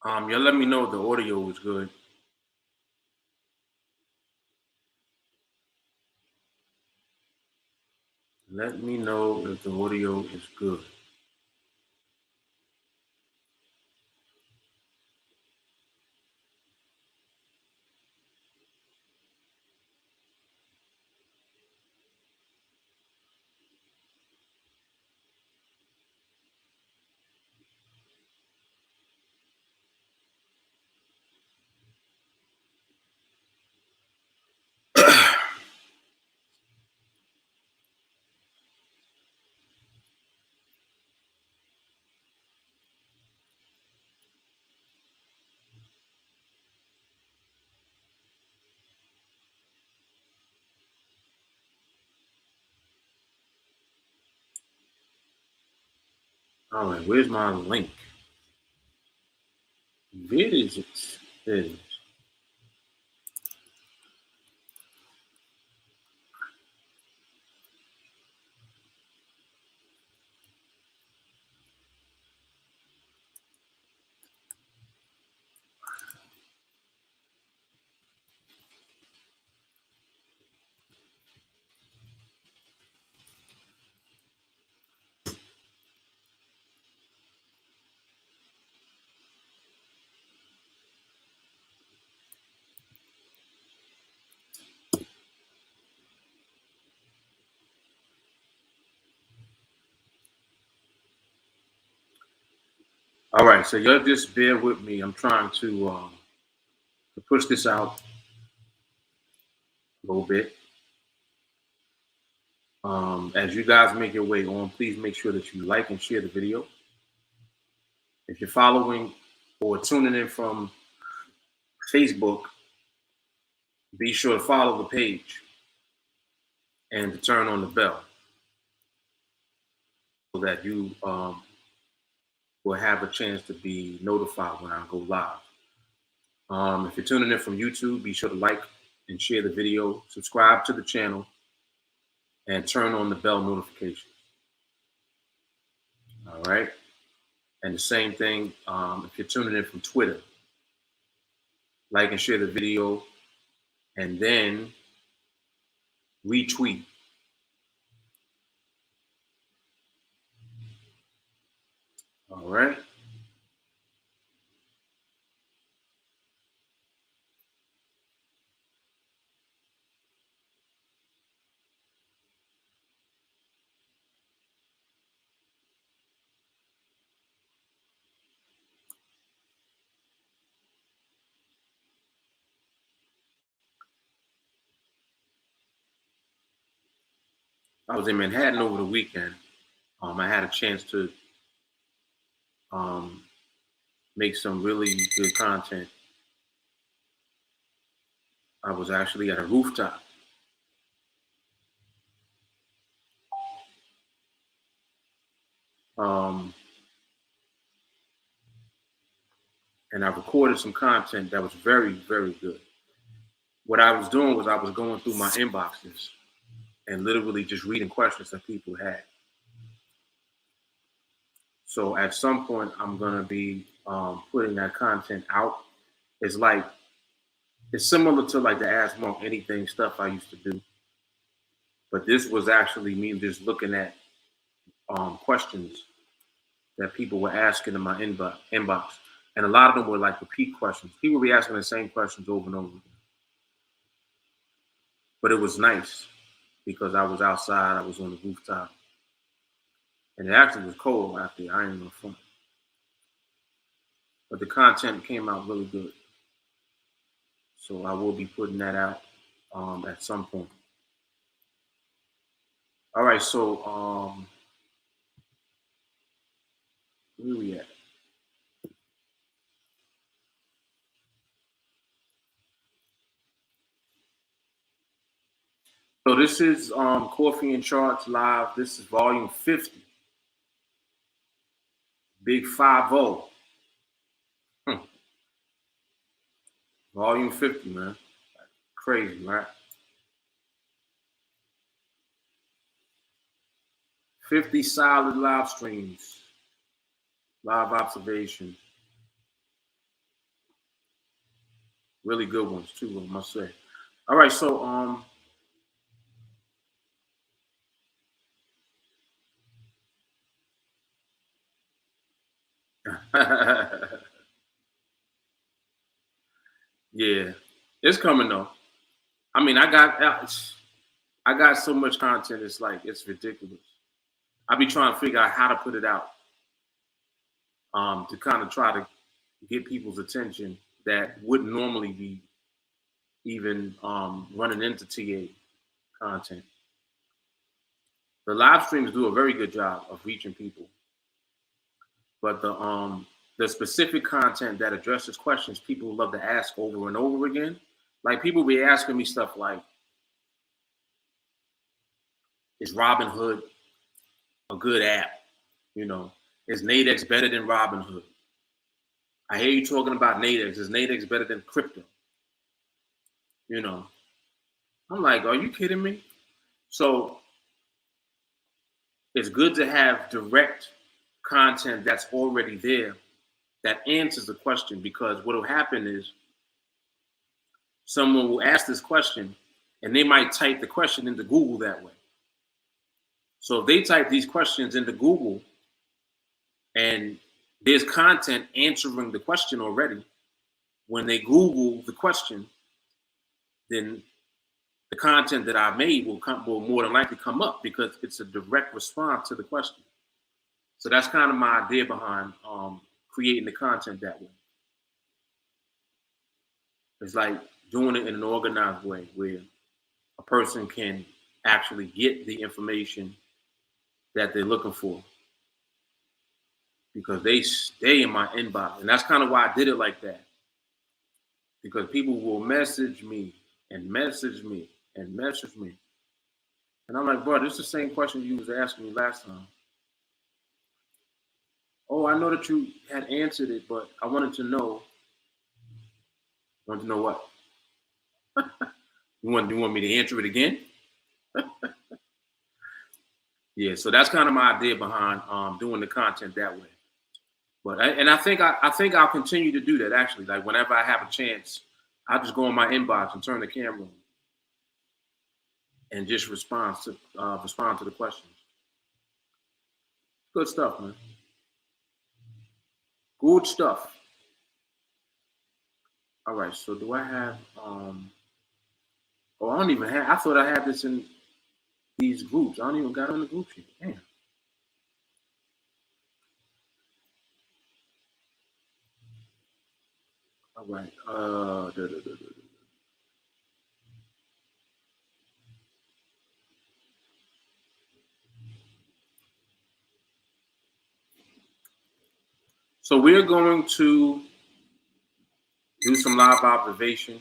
Y'all let me know if the audio is good. Let me know if the audio is good. All right, where's my link? Where is it? There it is. All right, so y'all just bear with me. I'm trying to push this out a little bit. As you guys make your way on, please make sure that you like and share the video. If you're following or tuning in from Facebook, be sure to follow the page and to turn on the bell so that you will have a chance to be notified when I go live. If you're tuning in from YouTube, be sure to like and share the video, subscribe to the channel, and turn on the bell notification. All right. And the same thing if you're tuning in from Twitter, like and share the video, and then retweet. All right. I was in Manhattan over the weekend. I had a chance to um, make some really good content. I was actually at a rooftop. Um, and I recorded some content that was very, very good. What I was doing was I was going through my inboxes and literally just reading questions that people had. So at some point, I'm gonna be putting that content out. It's like it's similar to like the Ask Monk Anything stuff I used to do, but this was actually me just looking at questions that people were asking in my inbox, and a lot of them were like repeat questions. People be asking the same questions over and over again, but it was nice because I was outside, I was on the rooftop, and it actually was cold out there. I ain't gonna front, but the content came out really good. So I will be putting that out at some point. All right, so where we at? So this is Coffee and Charts Live. This is volume 50. Big 50. Volume 50, man. Crazy, right? 50 solid live streams, live observations. Really good ones too, I must say. All right, so yeah, it's coming though. I mean, I got so much content. It's like it's ridiculous. I be trying to figure out how to put it out, to kind of try to get people's attention that wouldn't normally be even running into TA content. The live streams do a very good job of reaching people, but the specific content that addresses questions people love to ask over and over again. Like people be asking me stuff like, "Is Robinhood a good app? You know, is NADEX better than Robinhood? I hear you talking about NADEX. Is NADEX better than crypto? You know." I'm like, "Are you kidding me?" So it's good to have direct content that's already there that answers the question, because what will happen is someone will ask this question and they might type the question into Google that way. So if they type these questions into Google and there's content answering the question already, when they Google the question, then the content that I made will more than likely come up because it's a direct response to the question. So that's kind of my idea behind creating the content that way. It's like doing it in an organized way where a person can actually get the information that they're looking for because they stay in my inbox. And that's kind of why I did it like that. Because people will message me and message me and message me. And I'm like, bro, this is the same question you was asking me last time. Oh, I know that you had answered it, but I wanted to know. Want to know what? You want me to answer it again? Yeah, so that's kind of my idea behind doing the content that way. But I think I'll continue to do that actually. Like whenever I have a chance, I'll just go in my inbox and turn the camera on and just respond to the questions. Good stuff, man. Good stuff. All right. So do I have? Oh, I don't even have. I thought I had this in these groups. I don't even got on the group yet. Damn. All right. So we're going to do some live observation.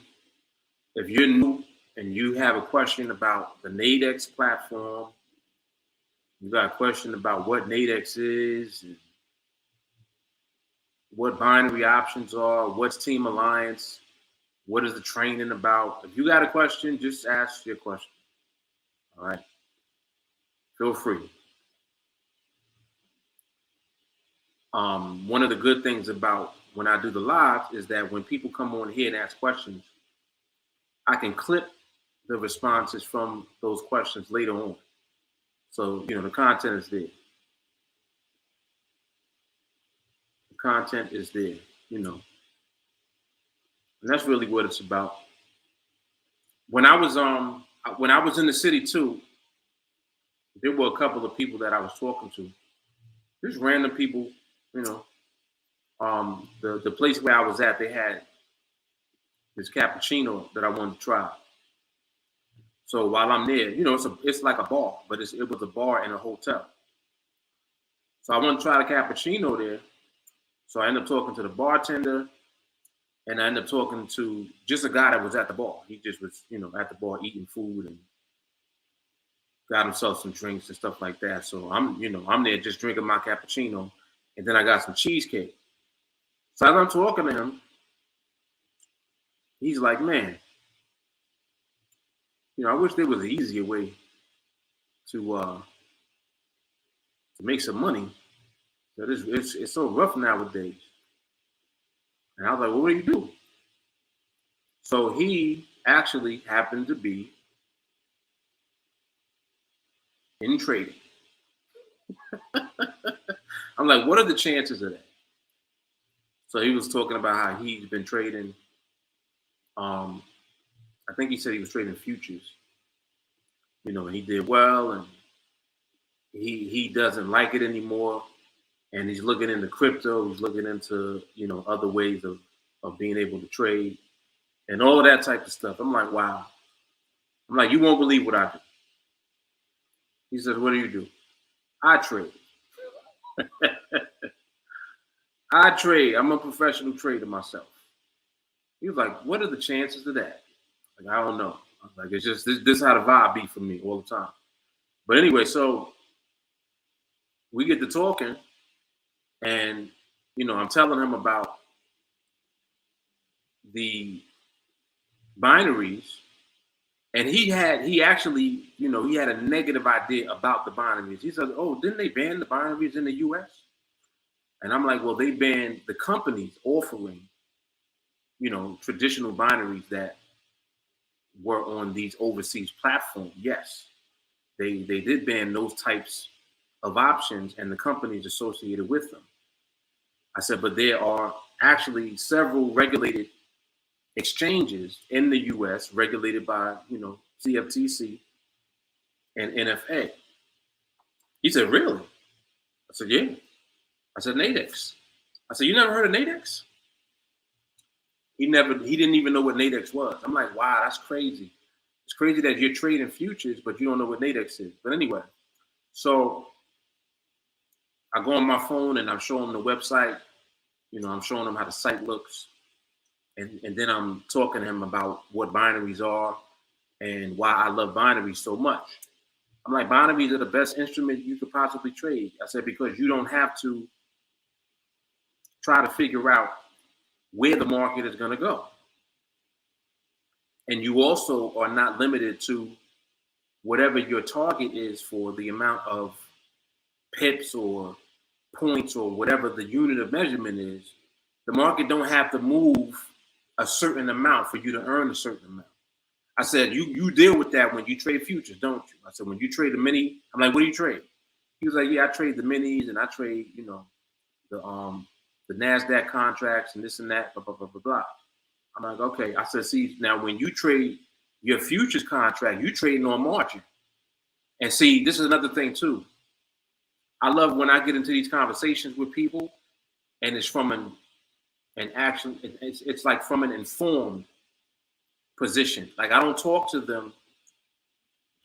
If you're new and you have a question about the NADEX platform, you got a question about what NADEX is, and what binary options are, what's TeamAlliance, what is the training about. If you got a question, just ask your question. All right. Feel free. One of the good things about when I do the live is that when people come on here and ask questions, I can clip the responses from those questions later on. So, the content is there. The content is there, you know. And that's really what it's about. When I was in the city too, there were a couple of people that I was talking to. Just random people, you know. The place where I was at, they had this cappuccino that I wanted to try. So while I'm there, it's like a bar, but it was a bar in a hotel. So I want to try the cappuccino there. So I ended up talking to the bartender, and I ended up talking to just a guy that was at the bar. He just was, at the bar eating food and got himself some drinks and stuff like that. So I'm there just drinking my cappuccino, and then I got some cheesecake. So as I'm talking to him, he's like, "Man, I wish there was an easier way to make some money. But it's so rough nowadays." And I was like, "Well, what do you do?" So he actually happened to be in trading. I'm like, what are the chances of that? So he was talking about how he's been trading. I think he said he was trading futures. And he did well, and he doesn't like it anymore, and he's looking into crypto. He's looking into other ways of being able to trade and all of that type of stuff. I'm like, wow. I'm like, you won't believe what I do. He says, what do you do? I trade. I trade. I'm a professional trader myself. He was like, what are the chances of that? Like, I don't know. I was like, it's just this is how the vibe be for me all the time. But anyway, so we get to talking, and I'm telling him about the binaries, and he actually he had a negative idea about the binaries. He said, oh, didn't they ban the binaries in the US? And I'm like, well, they banned the companies offering traditional binaries that were on these overseas platforms. Yes, they did ban those types of options and the companies associated with them. I said, but there are actually several regulated exchanges in the US regulated by CFTC and NFA. He said, really? I said, yeah. I said, NADEX. I said, you never heard of NADEX? He didn't even know what NADEX was. I'm like, wow, that's crazy. It's crazy that you're trading futures, but you don't know what NADEX is. But anyway, so I go on my phone and I'm showing him the website. I'm showing him how the site looks. And then I'm talking to him about what binaries are and why I love binaries so much. I'm like, binaries are the best instrument you could possibly trade. I said, because you don't have to try to figure out where the market is going to go. And you also are not limited to whatever your target is for the amount of pips or points or whatever the unit of measurement is. The market don't have to move a certain amount for you to earn a certain amount. I said, you deal with that when you trade futures, don't you? I said, when you trade the mini, I'm like, what do you trade? He was like, yeah, I trade the minis and I trade, the NASDAQ contracts and this and that, blah, blah, blah, blah, blah. I'm like, okay. I said, see, now when you trade your futures contract, you trading on margin. And see, this is another thing too. I love when I get into these conversations with people and it's from an action, it's like from an informed position. Like I don't talk to them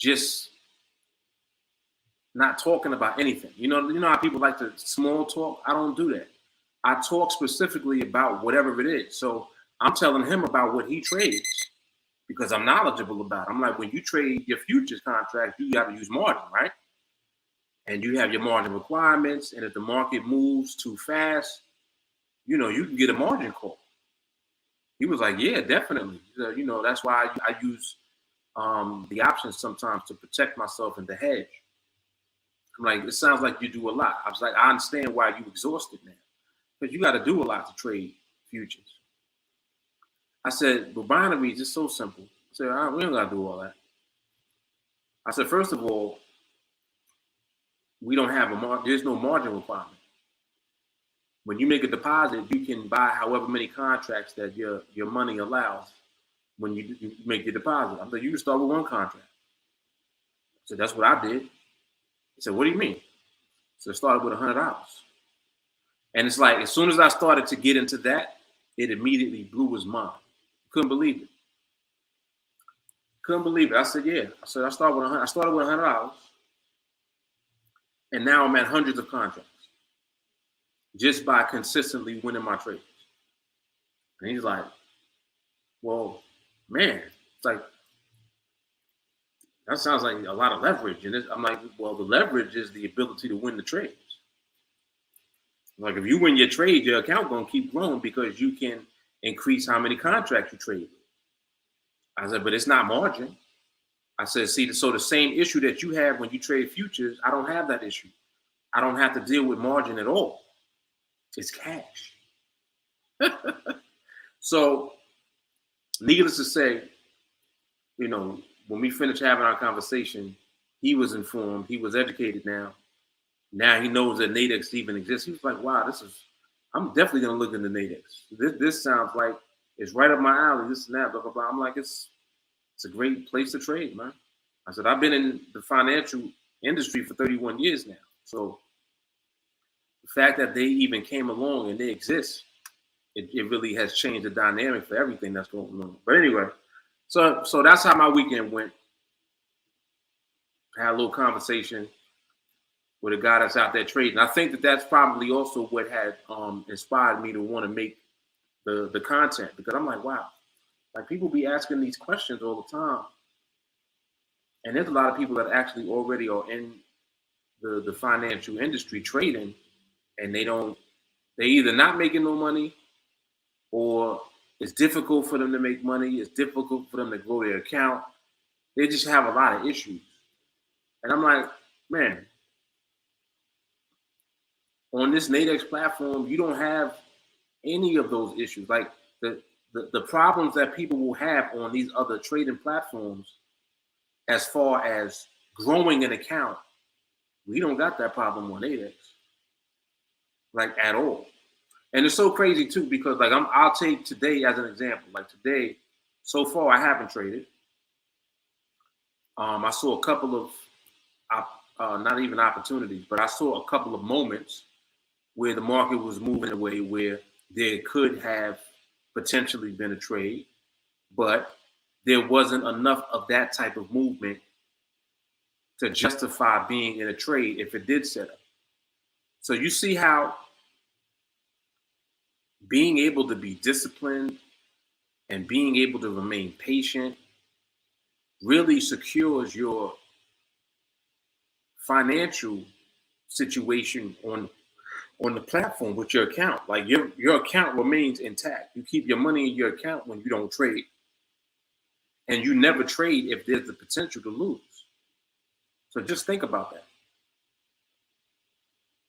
just not talking about anything. You know how people like to small talk? I don't do that. I talk specifically about whatever it is. So I'm telling him about what he trades because I'm knowledgeable about it. I'm like, when you trade your futures contract, you got to use margin, right? And you have your margin requirements. And if the market moves too fast, you can get a margin call. He was like, yeah, definitely. That's why I use the options sometimes to protect myself and to hedge. I'm like, it sounds like you do a lot. I was like, I understand why you exhausted now. Because you got to do a lot to trade futures. I said, but binaries is so simple. I said, we don't got to do all that. I said, first of all, we don't have there's no margin requirement. When you make a deposit, you can buy however many contracts that your money allows when you make your deposit. I said, you can start with one contract. So that's what I did. He said, what do you mean? So I started with $100. And it's like, as soon as I started to get into that, it immediately blew his mind. Couldn't believe it. Couldn't believe it. I said, yeah. I said, I started with $100. And now I'm at hundreds of contracts just by consistently winning my trades. And he's like, well, man, it's like, that sounds like a lot of leverage. And I'm like, well, the leverage is the ability to win the trades. Like if you win your trade, your account gonna keep growing because you can increase how many contracts you trade. I said, but it's not margin. I said, see, so the same issue that you have when you trade futures, I don't have that issue. I don't have to deal with margin at all. It's cash. So needless to say, you know, when we finished having our conversation, he was informed, he was educated now. Now he knows that NADEX even exists. He was like, wow, I'm definitely going to look into NADEX. This sounds like it's right up my alley, this and that, blah, blah, blah. I'm like, it's a great place to trade, man. I said, I've been in the financial industry for 31 years now. So the fact that they even came along and they exist, it really has changed the dynamic for everything that's going on. But anyway, so that's how my weekend went. I had a little conversation with a guy that's out there trading. I think that's probably also what had inspired me to want to make the content, because I'm like, wow, like people be asking these questions all the time. And there's a lot of people that actually already are in the financial industry trading, and they're either not making no money, or it's difficult for them to make money. It's difficult for them to grow their account. They just have a lot of issues. And I'm like, man, on this NADEX platform, you don't have any of those issues. Like the problems that people will have on these other trading platforms, as far as growing an account, we don't got that problem on NADEX, like at all. And it's so crazy too, because like I'll take today as an example. Like today, so far I haven't traded. I saw a couple of not even opportunities, but I saw a couple of moments where the market was moving in a way where there could have potentially been a trade, but there wasn't enough of that type of movement to justify being in a trade if it did set up. So you see how being able to be disciplined and being able to remain patient really secures your financial situation on the platform with your account. Like your account remains intact. You keep your money in your account when you don't trade. And you never trade if there's the potential to lose. So just think about that.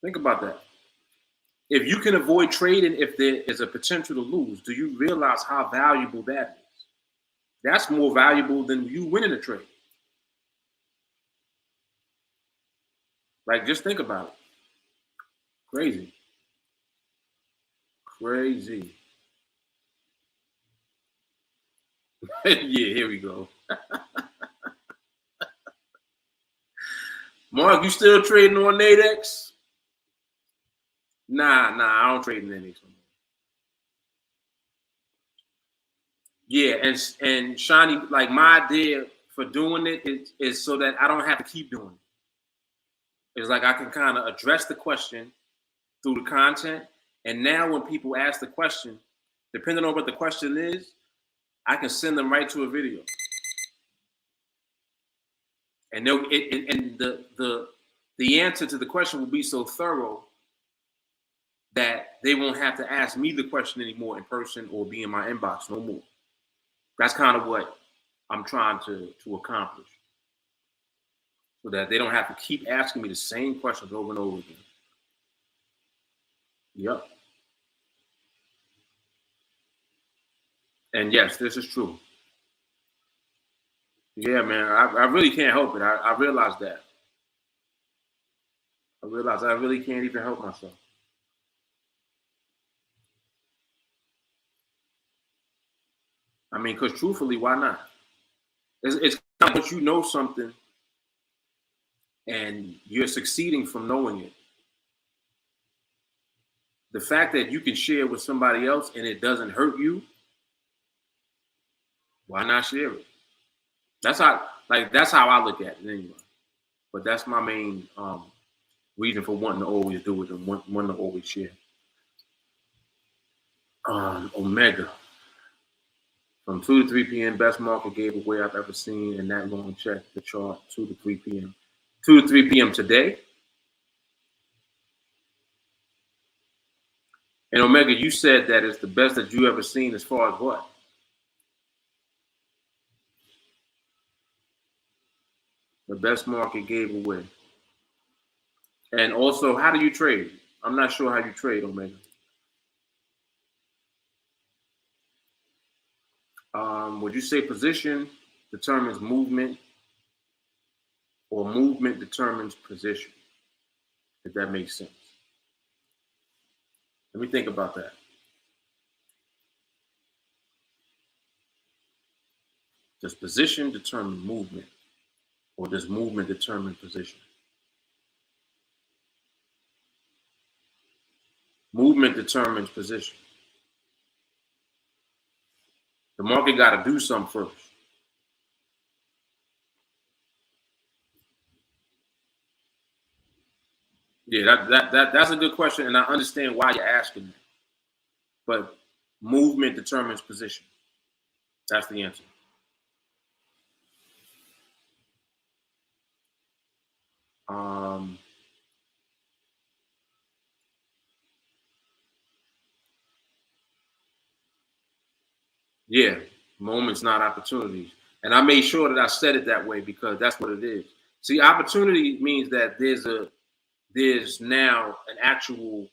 Think about that. If you can avoid trading if there is a potential to lose, do you realize how valuable that is? That's more valuable than you winning a trade. Like, just think about it. Crazy. Crazy. Yeah, here we go. Mark, you still trading on NADEX? Nah, I don't trade in NADEX no more. Yeah, and Shani, like my idea for doing it is so that I don't have to keep doing it. It's like I can kind of address the question through the content. And now when people ask the question, depending on what the question is, I can send them right to a video. And the answer to the question will be so thorough that they won't have to ask me the question anymore in person or be in my inbox no more. That's kind of what I'm trying to accomplish, so that they don't have to keep asking me the same questions over and over again. Yep. And yes, this is true. Yeah, man, I really can't help it. I realize that. I realize I really can't even help myself. I mean, because truthfully, why not? It's kind of what you know something and you're succeeding from knowing it. The fact that you can share with somebody else and it doesn't hurt you, why not share it? That's how I look at it anyway. But that's my main reason for wanting to always do it and wanting to always share. Omega. From 2 to 3 p.m., best market gave away I've ever seen in that long. Check the chart, 2 to 3 p.m. 2 to 3 p.m. today. And Omega, you said that it's the best that you ever seen as far as what? The best market gave away. And also, how do you trade? I'm not sure how you trade, Omega. Would you say position determines movement or movement determines position? If that makes sense. Let me think about that. Does position determine movement or does movement determine position? Movement determines position. The market got to do something first. Yeah, that's a good question, and I understand why you're asking that. But movement determines position. That's the answer. Um, yeah, moments, not opportunities. And I made sure that I said it that way because that's what it is. See, opportunity means that there's now an actual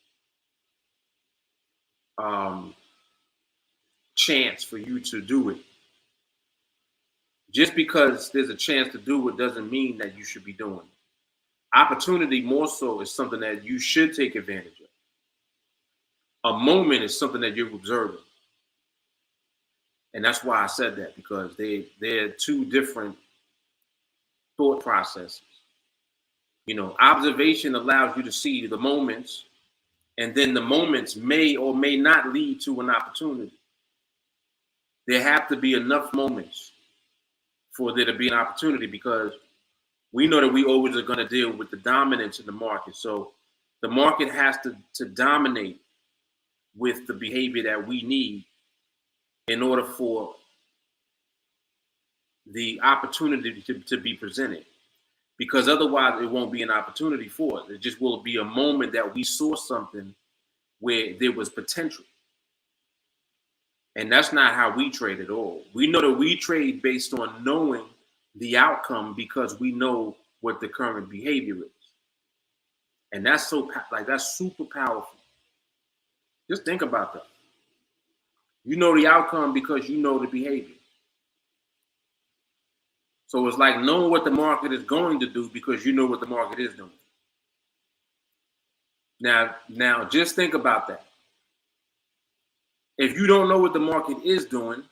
um, chance for you to do it. Just because there's a chance to do it doesn't mean that you should be doing it. Opportunity more so is something that you should take advantage of. A moment is something that you're observing. And that's why I said that, because they're two different thought processes. You know, observation allows you to see the moments, and then the moments may or may not lead to an opportunity. There have to be enough moments for there to be an opportunity, because we know that we always are going to deal with the dominance in the market. So the market has to dominate with the behavior that we need in order for the opportunity to be presented. Because otherwise it won't be an opportunity for it. It just will be a moment that we saw something where there was potential. And that's not how we trade at all. We know that we trade based on knowing the outcome because we know what the current behavior is. And that's that's super powerful. Just think about that. You know the outcome because you know the behavior. So it's like knowing what the market is going to do because you know what the market is doing. Now just think about that. If you don't know what the market is doing,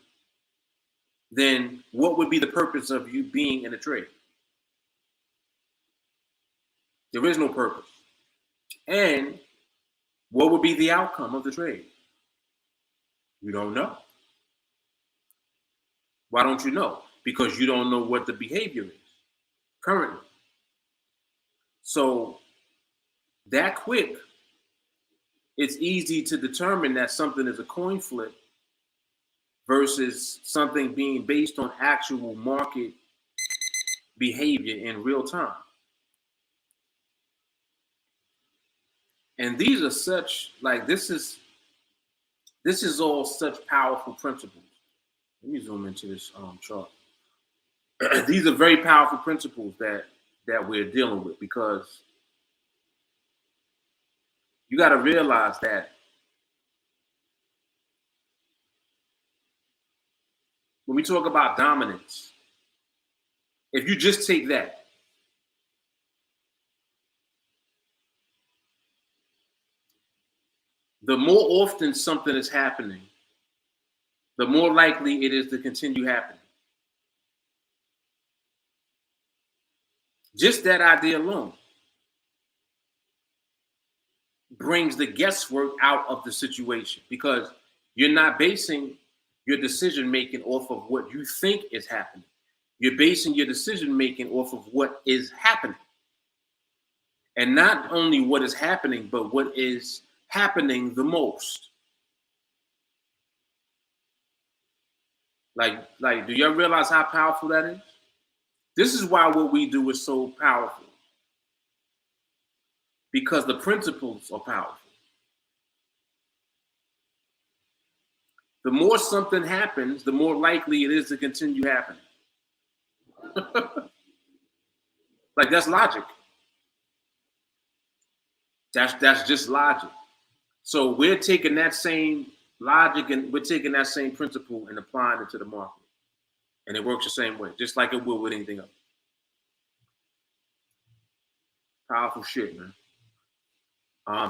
then what would be the purpose of you being in a trade? There is no purpose. And what would be the outcome of the trade? You don't know. Why don't you know? Because you don't know what the behavior is currently. So that quick, it's easy to determine that something is a coin flip versus something being based on actual market behavior in real time. And these are such, this is all such powerful principles. Let me zoom into this chart. These are very powerful principles that we're dealing with, because you got to realize that when we talk about dominance, if you just take that, the more often something is happening, the more likely it is to continue happening. Just that idea alone brings the guesswork out of the situation, because you're not basing your decision making off of what you think is happening. You're basing your decision making off of what is happening. And not only what is happening, but what is happening the most. Do y'all realize how powerful that is? This is why what we do is so powerful. Because the principles are powerful. The more something happens, the more likely it is to continue happening. That's logic. That's just logic. So we're taking that same logic and we're taking that same principle and applying it to the market. And it works the same way, just like it will with anything else. Powerful shit, man.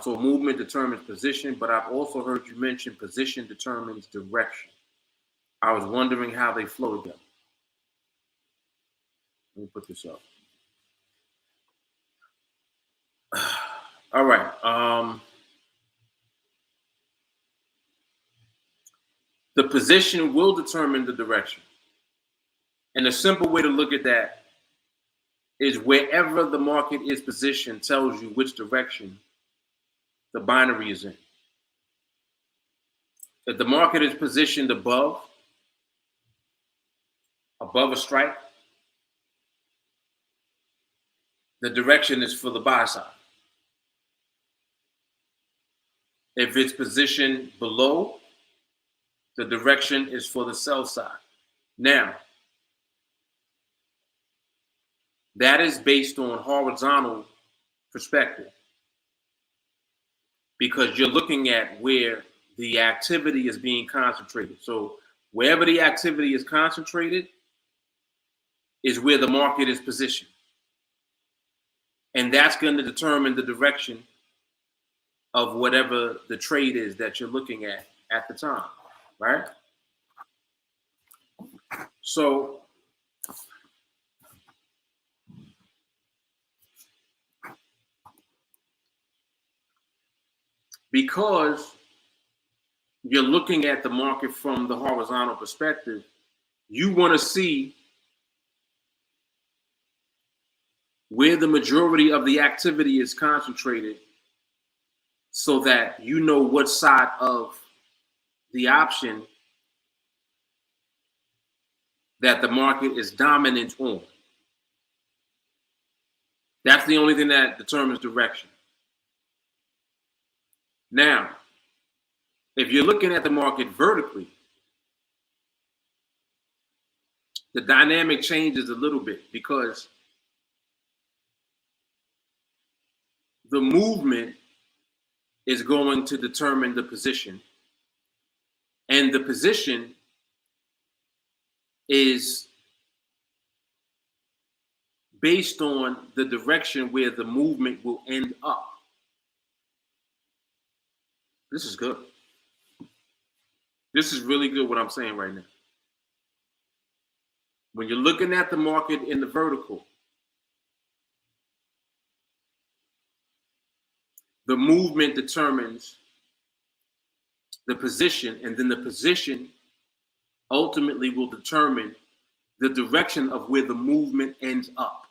So movement determines position, but I've also heard you mention position determines direction. I was wondering how they flow together. Let me put this up. All right. The position will determine the direction. And a simple way to look at that is wherever the market is positioned tells you which direction the binary is in. If the market is positioned above a strike, the direction is for the buy side. If it's positioned below, the direction is for the sell side. Now, that is based on horizontal perspective because you're looking at where the activity is being concentrated. So wherever the activity is concentrated is where the market is positioned. And that's going to determine the direction of whatever the trade is that you're looking at the time, right? So because you're looking at the market from the horizontal perspective, you want to see where the majority of the activity is concentrated so that you know what side of the option that the market is dominant on. That's the only thing that determines direction. Now, if you're looking at the market vertically, the dynamic changes a little bit because the movement is going to determine the position, and the position is based on the direction where the movement will end up. This is good. This is really good what I'm saying right now. When you're looking at the market in the vertical, the movement determines the position, and then the position ultimately will determine the direction of where the movement ends up.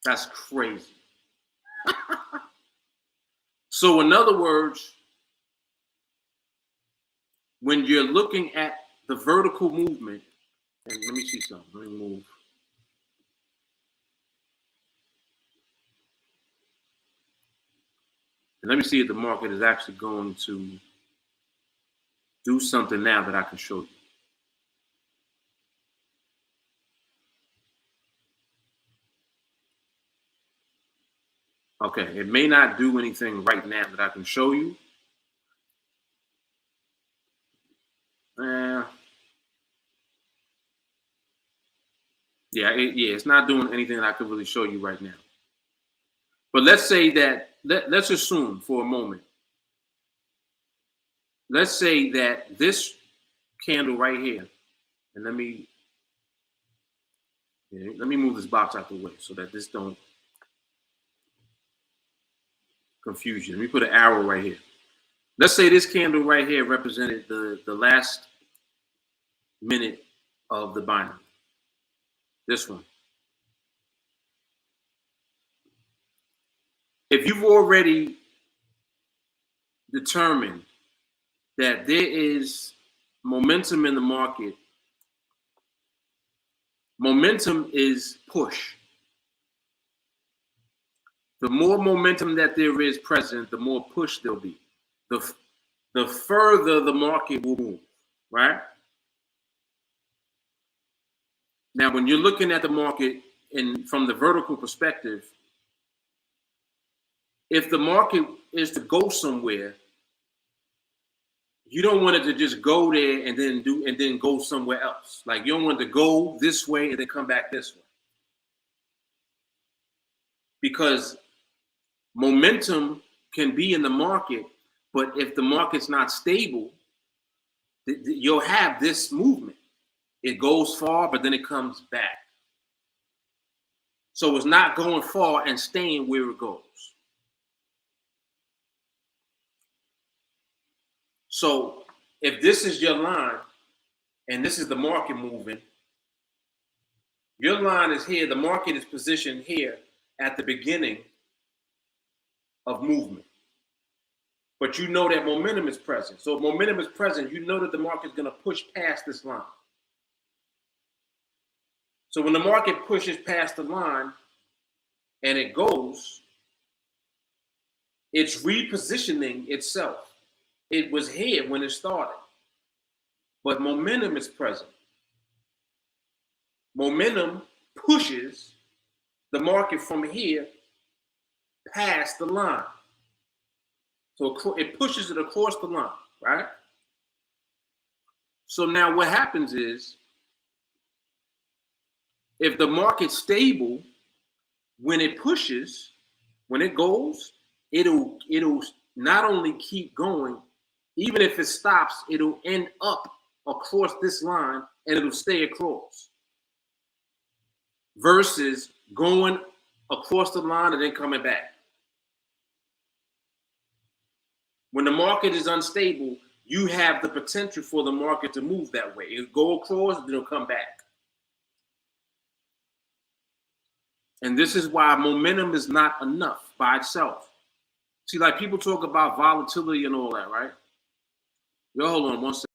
That's crazy. So in other words, when you're looking at the vertical movement, and let me see something, let me move. And let me see if the market is actually going to do something now that I can show you. Okay, it may not do anything right now that I can show you. It's not doing anything that I can really show you right now. But let's say that, let's assume for a moment. Let's say that this candle right here, and let me move this box out the way so that this don't confuse you. Let me put an arrow right here. Let's say this candle right here represented the last minute of the binary. This one. If you've already determined that there is momentum in the market, momentum is push. The more momentum that there is present, the more push there'll be. The further the market will move, right? Now, when you're looking at the market from the vertical perspective, if the market is to go somewhere, You don't want it to just go there and then go somewhere else. Like you don't want it to go this way and then come back this way. Because momentum can be in the market, but if the market's not stable, you'll have this movement. It goes far, but then it comes back. So it's not going far and staying where it goes. So if this is your line and this is the market moving, your line is here, the market is positioned here at the beginning of movement. But you know that momentum is present. So if momentum is present, you know that the market is going to push past this line. So when the market pushes past the line and it goes, it's repositioning itself. It was here when it started, but momentum is present. Momentum pushes the market from here past the line. So it pushes it across the line, right? So now what happens is, if the market's stable, when it pushes, when it goes, it'll not only keep going, even if it stops, it'll end up across this line and it'll stay across. Versus going across the line and then coming back. When the market is unstable, you have the potential for the market to move that way. It'll go across, then it'll come back. And this is why momentum is not enough by itself. See, like people talk about volatility and all that, right? Yo, hold on one second.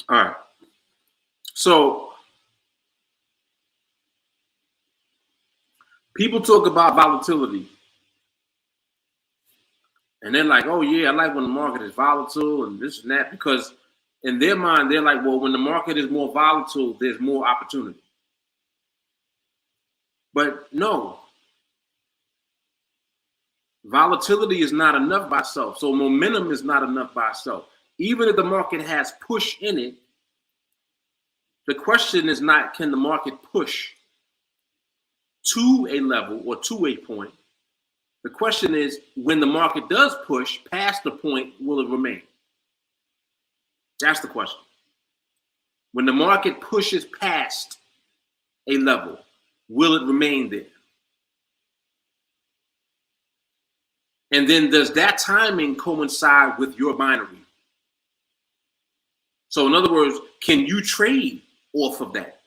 All right. So people talk about volatility. And they're like, oh, yeah, I like when the market is volatile and this and that, because in their mind, they're like, well, when the market is more volatile, there's more opportunity. But no, volatility is not enough by itself. So momentum is not enough by itself. Even if the market has push in it, the question is not, can the market push to a level or to a point? The question is, when the market does push past the point, will it remain? That's the question. When the market pushes past a level, will it remain there? And then does that timing coincide with your binary? So in other words, can you trade off of that?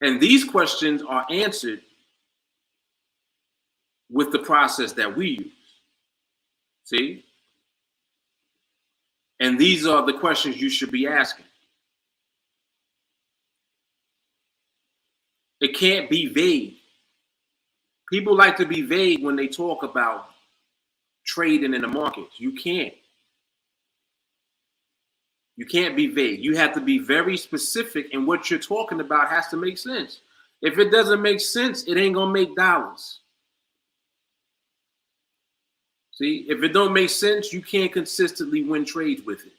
And these questions are answered with the process that we use. See? And these are the questions you should be asking. It can't be vague. People like to be vague when they talk about trading in the markets. You can't. You can't be vague. You have to be very specific, and what you're talking about has to make sense. If it doesn't make sense, it ain't gonna make dollars. See, if it don't make sense, you can't consistently win trades with it.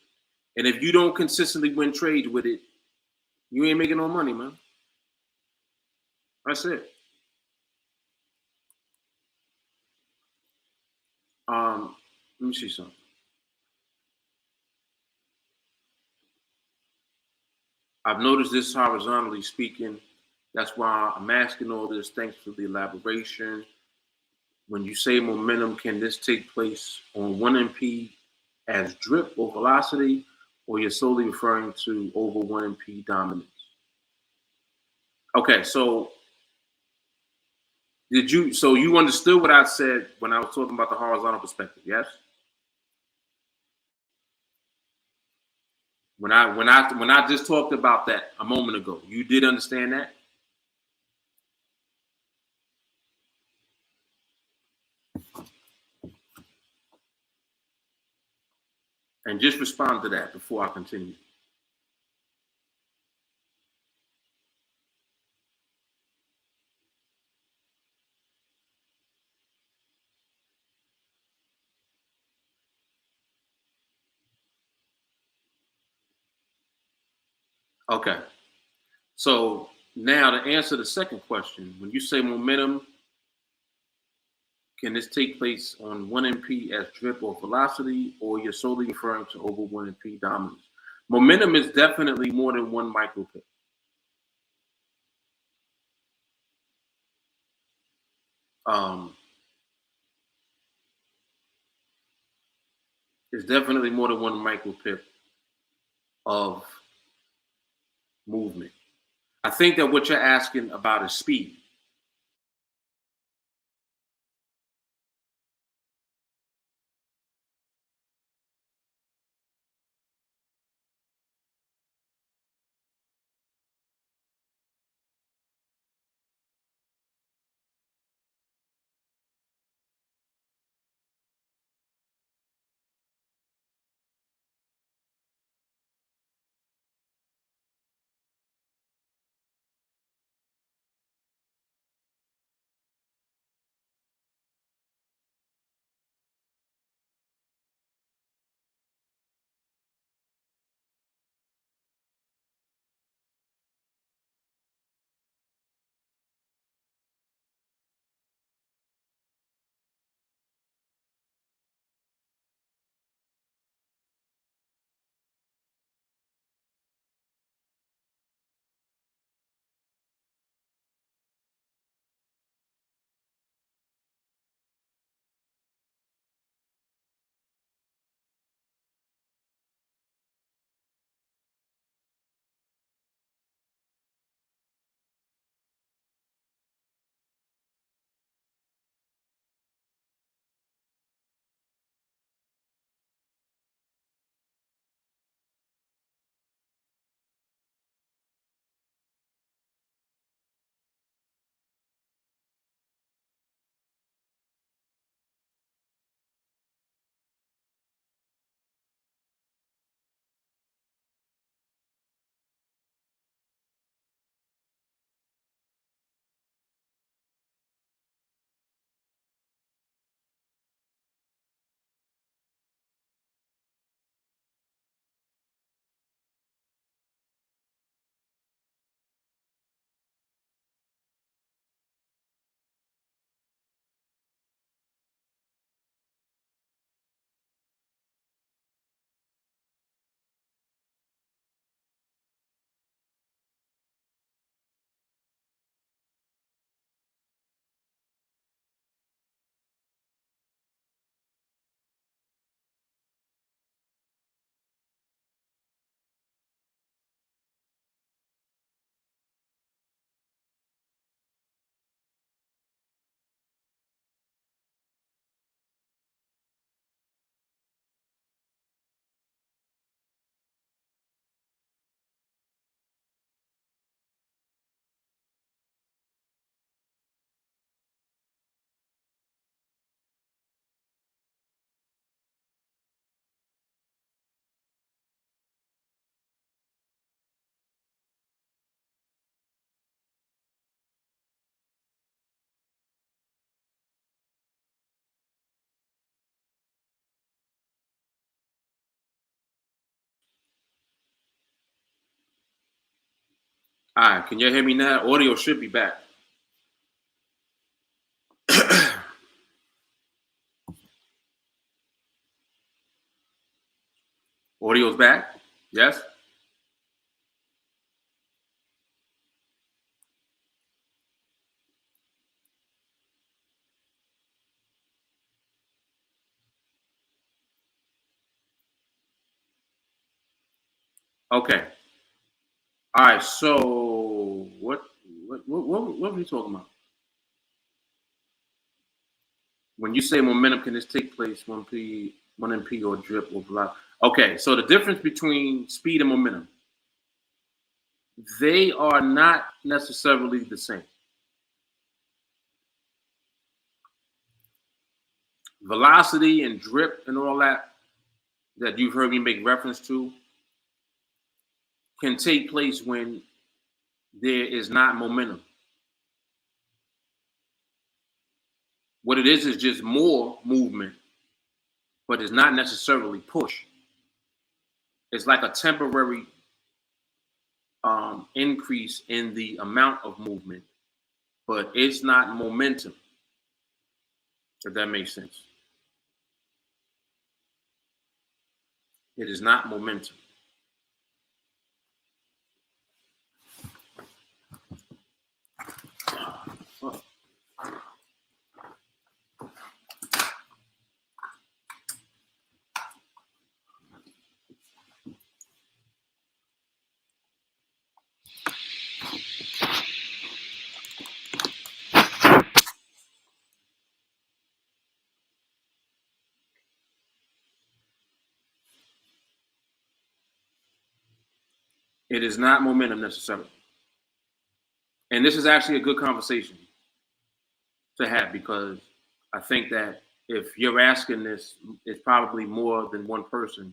And if you don't consistently win trades with it, you ain't making no money, man. That's it. Let me see something. I've noticed this horizontally speaking. That's why I'm asking all this. Thanks for the elaboration. When you say momentum, can this take place on 1MP as drip or velocity, or you're solely referring to over 1MP dominance? Okay, so Did you? So you understood what I said when I was talking about the horizontal perspective? Yes. When I just talked about that a moment ago, you did understand that? And just respond to that before I continue. Okay. So now to answer the second question, when you say momentum, can this take place on 1MP as drip or velocity, or you're solely referring to over 1MP dominance? Momentum is definitely more than one micro pip. Um, it's definitely more than one micro pip of movement. I think that what you're asking about is speed. All right, can you hear me now? Audio should be back. Audio's back. Yes. Okay. All right. So what were we talking about? When you say momentum, can this take place 1P, 1MP or drip or blah? Okay, so the difference between speed and momentum, they are not necessarily the same. Velocity and drip and all that you've heard me make reference to can take place when there is not momentum. What it is just more movement, but it's not necessarily push. It's like a temporary increase in the amount of movement, but it's not momentum, if that makes sense. It is not momentum. It is not momentum necessarily. And this is actually a good conversation to have, because I think that if you're asking this, it's probably more than one person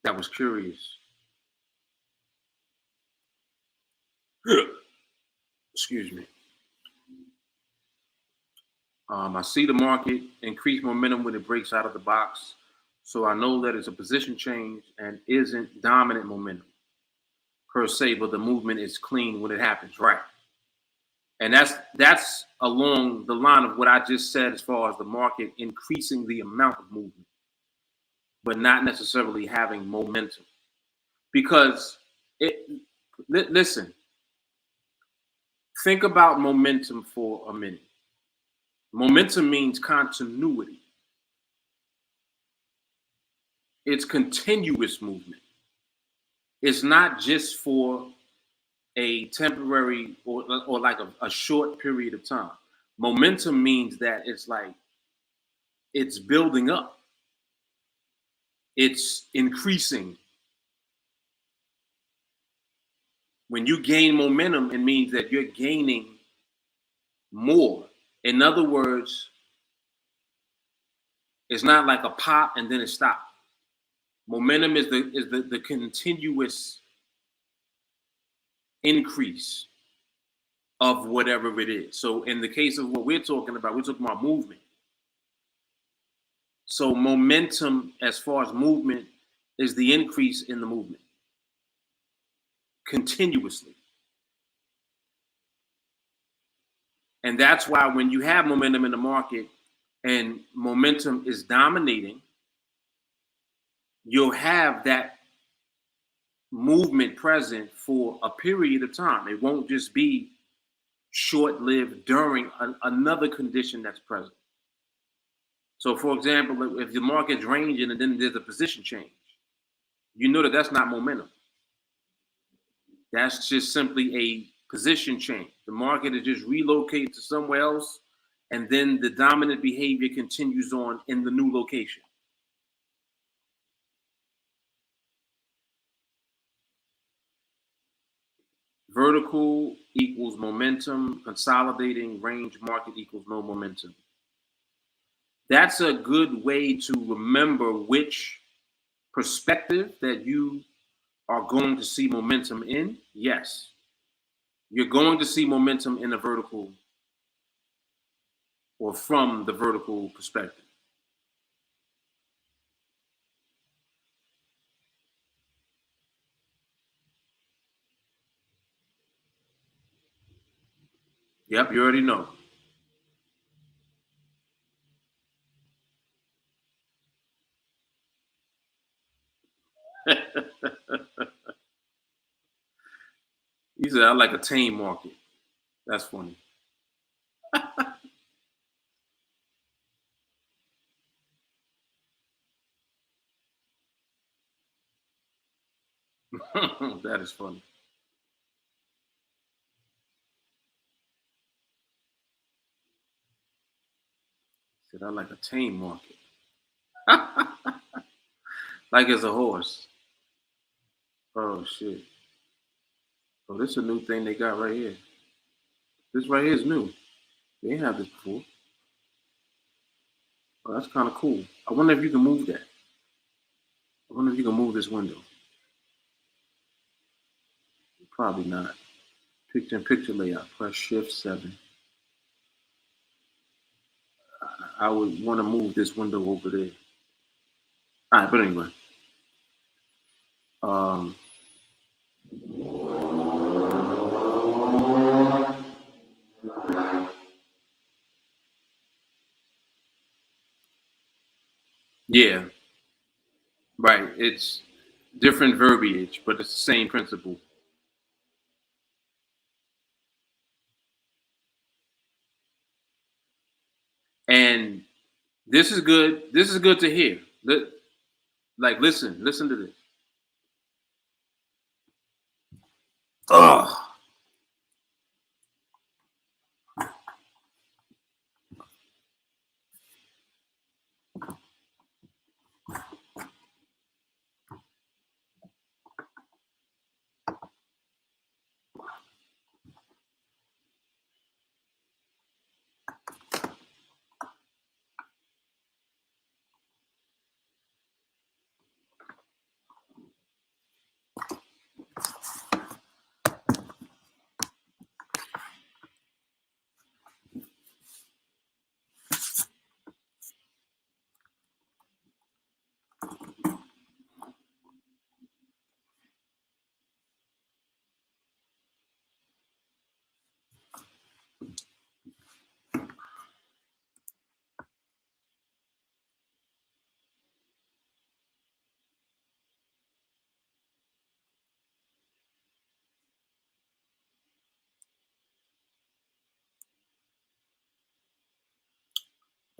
that was curious. Excuse me. I see the market increase momentum when it breaks out of the box. So I know that it's a position change and isn't dominant momentum per se, but the movement is clean when it happens, right? And that's along the line of what I just said as far as the market increasing the amount of movement, but not necessarily having momentum. Because listen, think about momentum for a minute. Momentum means continuity. It's continuous movement. It's not just for a temporary or like a short period of time. Momentum means that it's like it's building up. It's increasing. When you gain momentum, it means that you're gaining more. In other words, it's not like a pop and then it stops. Momentum is the continuous increase of whatever it is. So in the case of what we're talking about movement. So momentum, as far as movement, is the increase in the movement continuously. And that's why when you have momentum in the market and momentum is dominating, you'll have that movement present for a period of time. It won't just be short-lived during another condition that's present. So, for example, if the market's ranging and then there's a position change, you know that that's not momentum. That's just simply a position change. The market is just relocated to somewhere else, and then the dominant behavior continues on in the new location. Vertical equals momentum, consolidating range market equals no momentum. That's a good way to remember which perspective that you are going to see momentum in. Yes, you're going to see momentum in the vertical or from the vertical perspective. Yep, you already know. He said, I like a tame market. That's funny. That is funny. Said I like a tame market. Like it's a horse. Oh shit. Oh, this is a new thing they got right here. This right here is new. They didn't have this before. Oh, that's kind of cool. I wonder if you can move that. I wonder if you can move this window. Probably not. Picture in picture layout. Press Shift 7. I would want to move this window over there. All right, but anyway. Um, yeah, right. It's different verbiage, but it's the same principle. And this is good. This is good to hear. Like, listen to this. Ugh.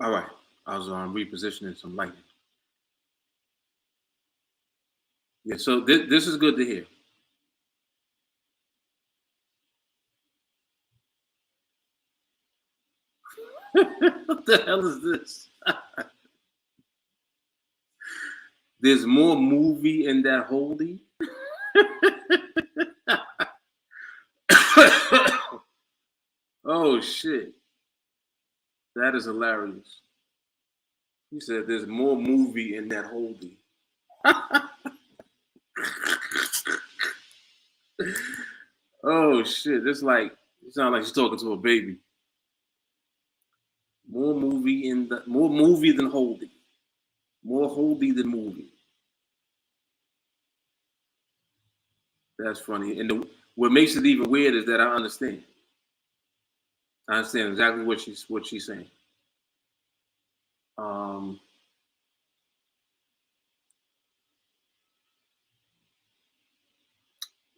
All right. I was repositioning some lighting. Yeah, so this is good to hear. What the hell is this? There's more movie in that holdie. Oh shit. That is hilarious. He said there's more movie in that holdie. Oh shit. It's like it sounds like she's talking to a baby. More movie than holdie. More holdie than movie. That's funny. And what makes it even weird is that I understand. I understand exactly what she's saying. Um,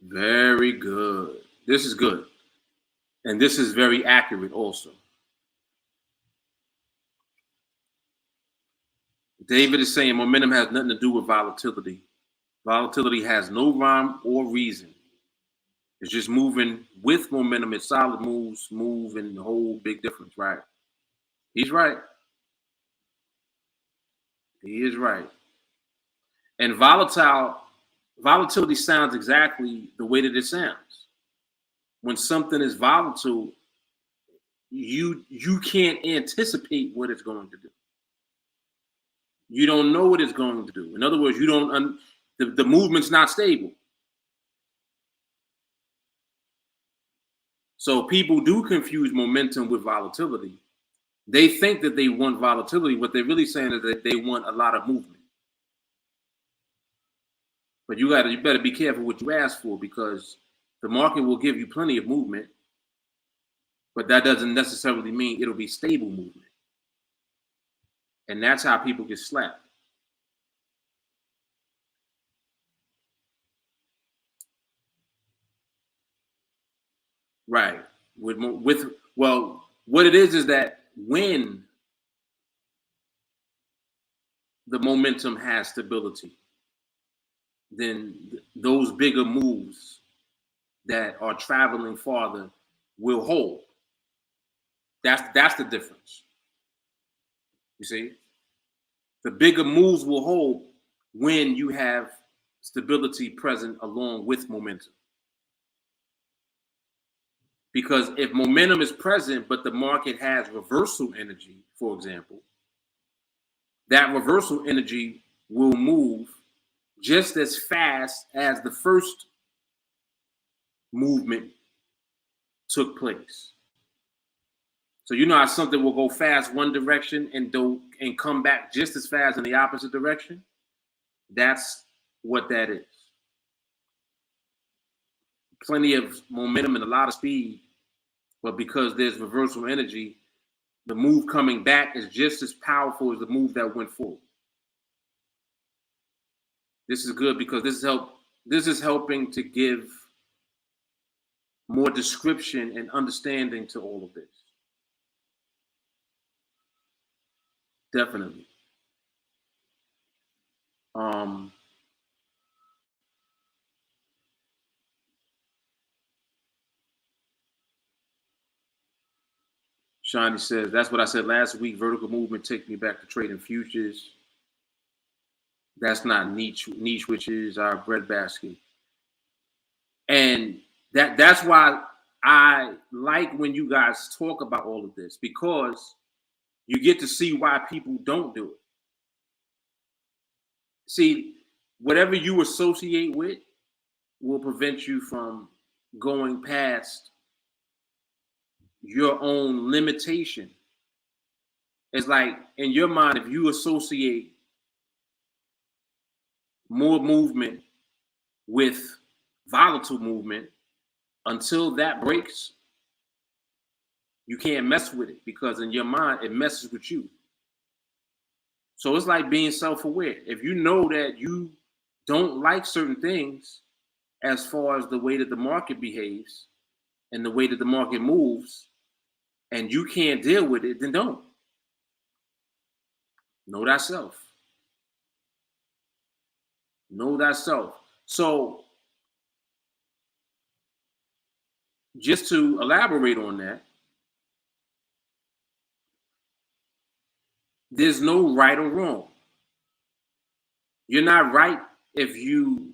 Very good. This is good. And this is very accurate also. David is saying momentum has nothing to do with volatility. Volatility has no rhyme or reason. It's just moving with momentum. It's solid moves, move, and the whole big difference, right? He's right. He is right. And volatility sounds exactly the way that it sounds. When something is volatile, you can't anticipate what it's going to do. You don't know what it's going to do. In other words, you don't the movement's not stable. So people do confuse momentum with volatility. They think that they want volatility. What they're really saying is that they want a lot of movement. But you better be careful what you ask for, because the market will give you plenty of movement, but that doesn't necessarily mean it'll be stable movement. And that's how people get slapped. Right. Well, what it is that when the momentum has stability, then those bigger moves that are traveling farther will hold. That's the difference. You see, the bigger moves will hold when you have stability present along with momentum. Because if momentum is present, but the market has reversal energy, for example, that reversal energy will move just as fast as the first movement took place. So you know how something will go fast one direction and come back just as fast in the opposite direction? That's what that is. Plenty of momentum and a lot of speed, but because there's reversal energy, the move coming back is just as powerful as the move that went forward. This is good because this is helping to give more description and understanding to all of this. Definitely. Shani says, that's what I said last week. Vertical movement takes me back to trading futures. That's not niche, which is our breadbasket. And that's why I like when you guys talk about all of this, because you get to see why people don't do it. See, whatever you associate with will prevent you from going past your own limitation. It's like in your mind, if you associate more movement with volatile movement, until that breaks, you can't mess with it, because in your mind, it messes with you. So it's like being self-aware. If you know that you don't like certain things as far as the way that the market behaves and the way that the market moves, and you can't deal with it, then don't. Know thyself. Know thyself. So just to elaborate on that, there's no right or wrong. You're not right if you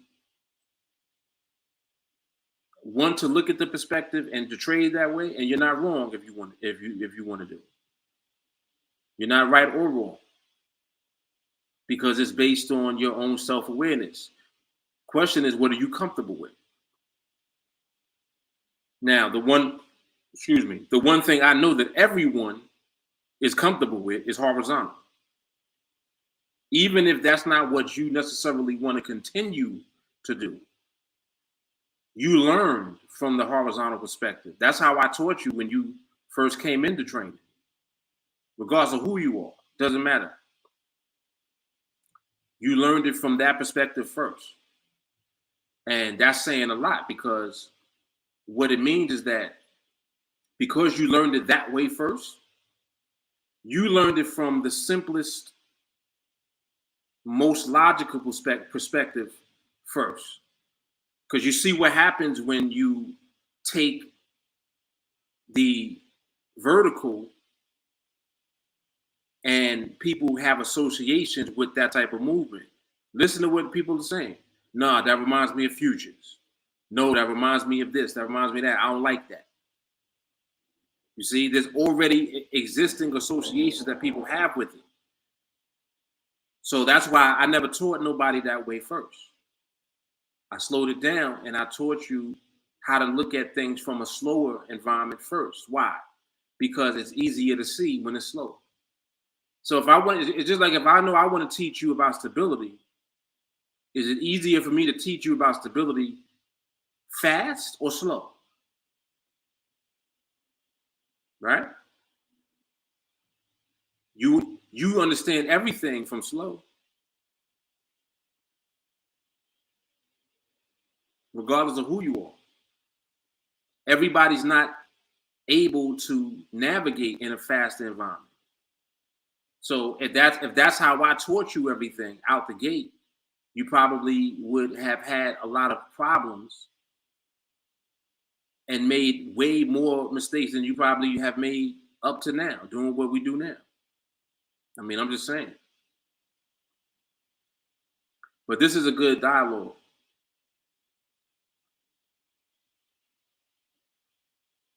want to look at the perspective and to trade that way, and you're not wrong if you want to do it. You're not right or wrong, because it's based on your own self-awareness. Question is, what are you comfortable with? Now, the one thing I know that everyone is comfortable with is horizontal. Even if that's not what you necessarily want to continue to do, you learned from the horizontal perspective. That's how I taught you when you first came into training. Regardless of who you are, doesn't matter. You learned it from that perspective first. And that's saying a lot, because what it means is that because you learned it that way first, you learned it from the simplest, most logical perspective first. Because you see what happens when you take the vertical and people have associations with that type of movement. Listen to what people are saying. Nah, that reminds me of futures. No, that reminds me of this. That reminds me of that. I don't like that. You see, there's already existing associations that people have with it. So that's why I never taught nobody that way first. I slowed it down and I taught you how to look at things from a slower environment first. Why? Because it's easier to see when it's slow. So it's just like if I know I want to teach you about stability, is it easier for me to teach you about stability fast or slow? Right? You understand everything from slow, regardless of who you are. Everybody's not able to navigate in a fast environment. So if that's how I taught you everything out the gate, you probably would have had a lot of problems and made way more mistakes than you probably have made up to now, doing what we do now. I mean, I'm just saying. But this is a good dialogue.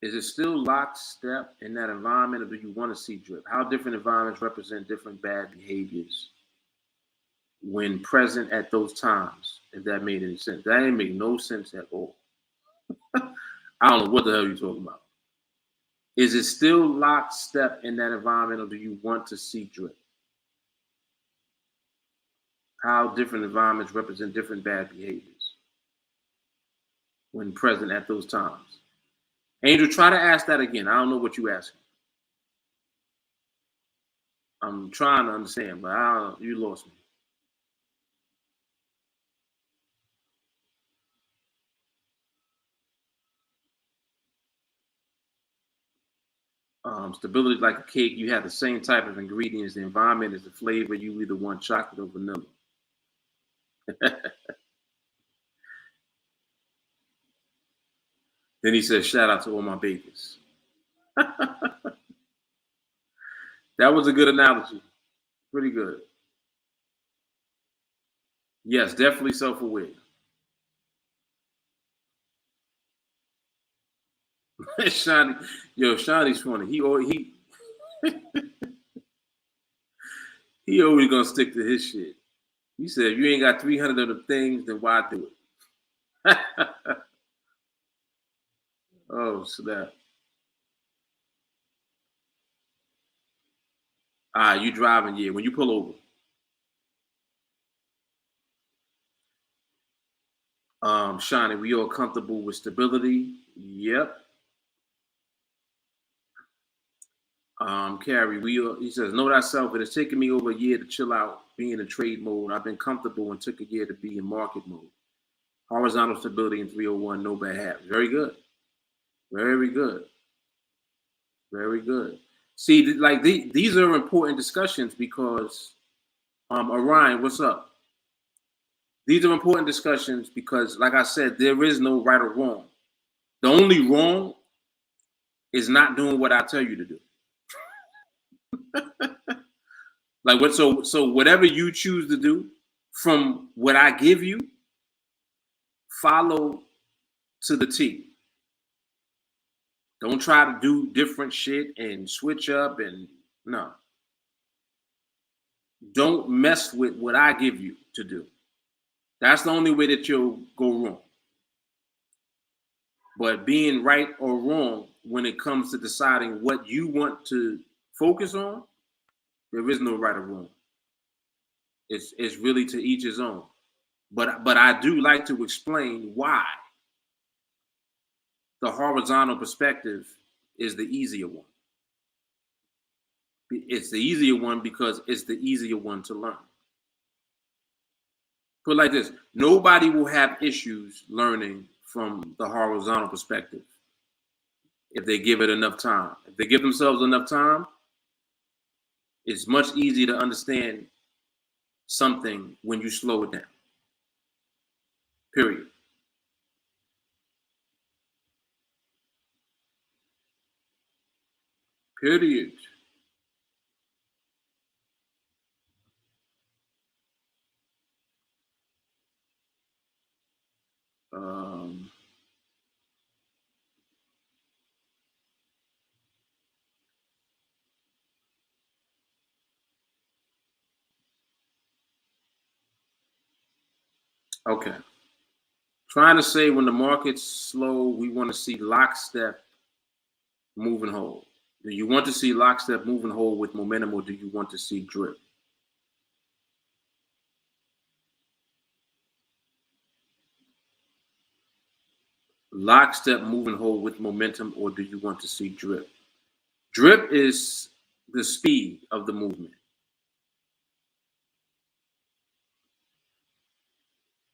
Is it still lockstep in that environment, or do you want to see drip? How different environments represent different bad behaviors when present at those times, if that made any sense. That didn't make no sense at all. I don't know what the hell you're talking about. Is it still lockstep in that environment, or do you want to see drip? How different environments represent different bad behaviors when present at those times. Angel, try to ask that again. I don't know what you're asking. I'm trying to understand, but you lost me. Stability like a cake. You have the same type of ingredients. The environment is the flavor. You either want chocolate or vanilla. Then he says, shout out to all my bakers. That was a good analogy. Pretty good. Yes, definitely self-aware. Shiny, Shiny's funny. He always gonna stick to his shit. He said, if you ain't got 300 of the things, then why do it? Oh, snap. You driving, yeah. When you pull over. Shiny, we all comfortable with stability. Yep. Carrie, he says, know thyself, it has taken me over a year to chill out, be in a trade mode. I've been comfortable and took a year to be in market mode. Horizontal stability in 301, no bad habits. Very good. Very good. Very good. See, like these are important discussions because, Orion, what's up? These are important discussions because, like I said, there is no right or wrong. The only wrong is not doing what I tell you to do. Like what? So whatever you choose to do from what I give you, follow to the T. Don't try to do different shit and switch up and no. Don't mess with what I give you to do. That's the only way that you'll go wrong. But being right or wrong when it comes to deciding what you want to focus on, there is no right or wrong. It's really to each his own. But I do like to explain why the horizontal perspective is the easier one. It's the easier one because it's the easier one to learn. Put it like this: nobody will have issues learning from the horizontal perspective if they give it enough time. If they give themselves enough time, it's much easier to understand something when you slow it down. Period. Period. Um, okay. Trying to say when the market's slow, we want to see lockstep move and hold. Do you want to see lockstep move and hold with momentum, or do you want to see drip? Lockstep move and hold with momentum, or do you want to see drip? Drip is the speed of the movement.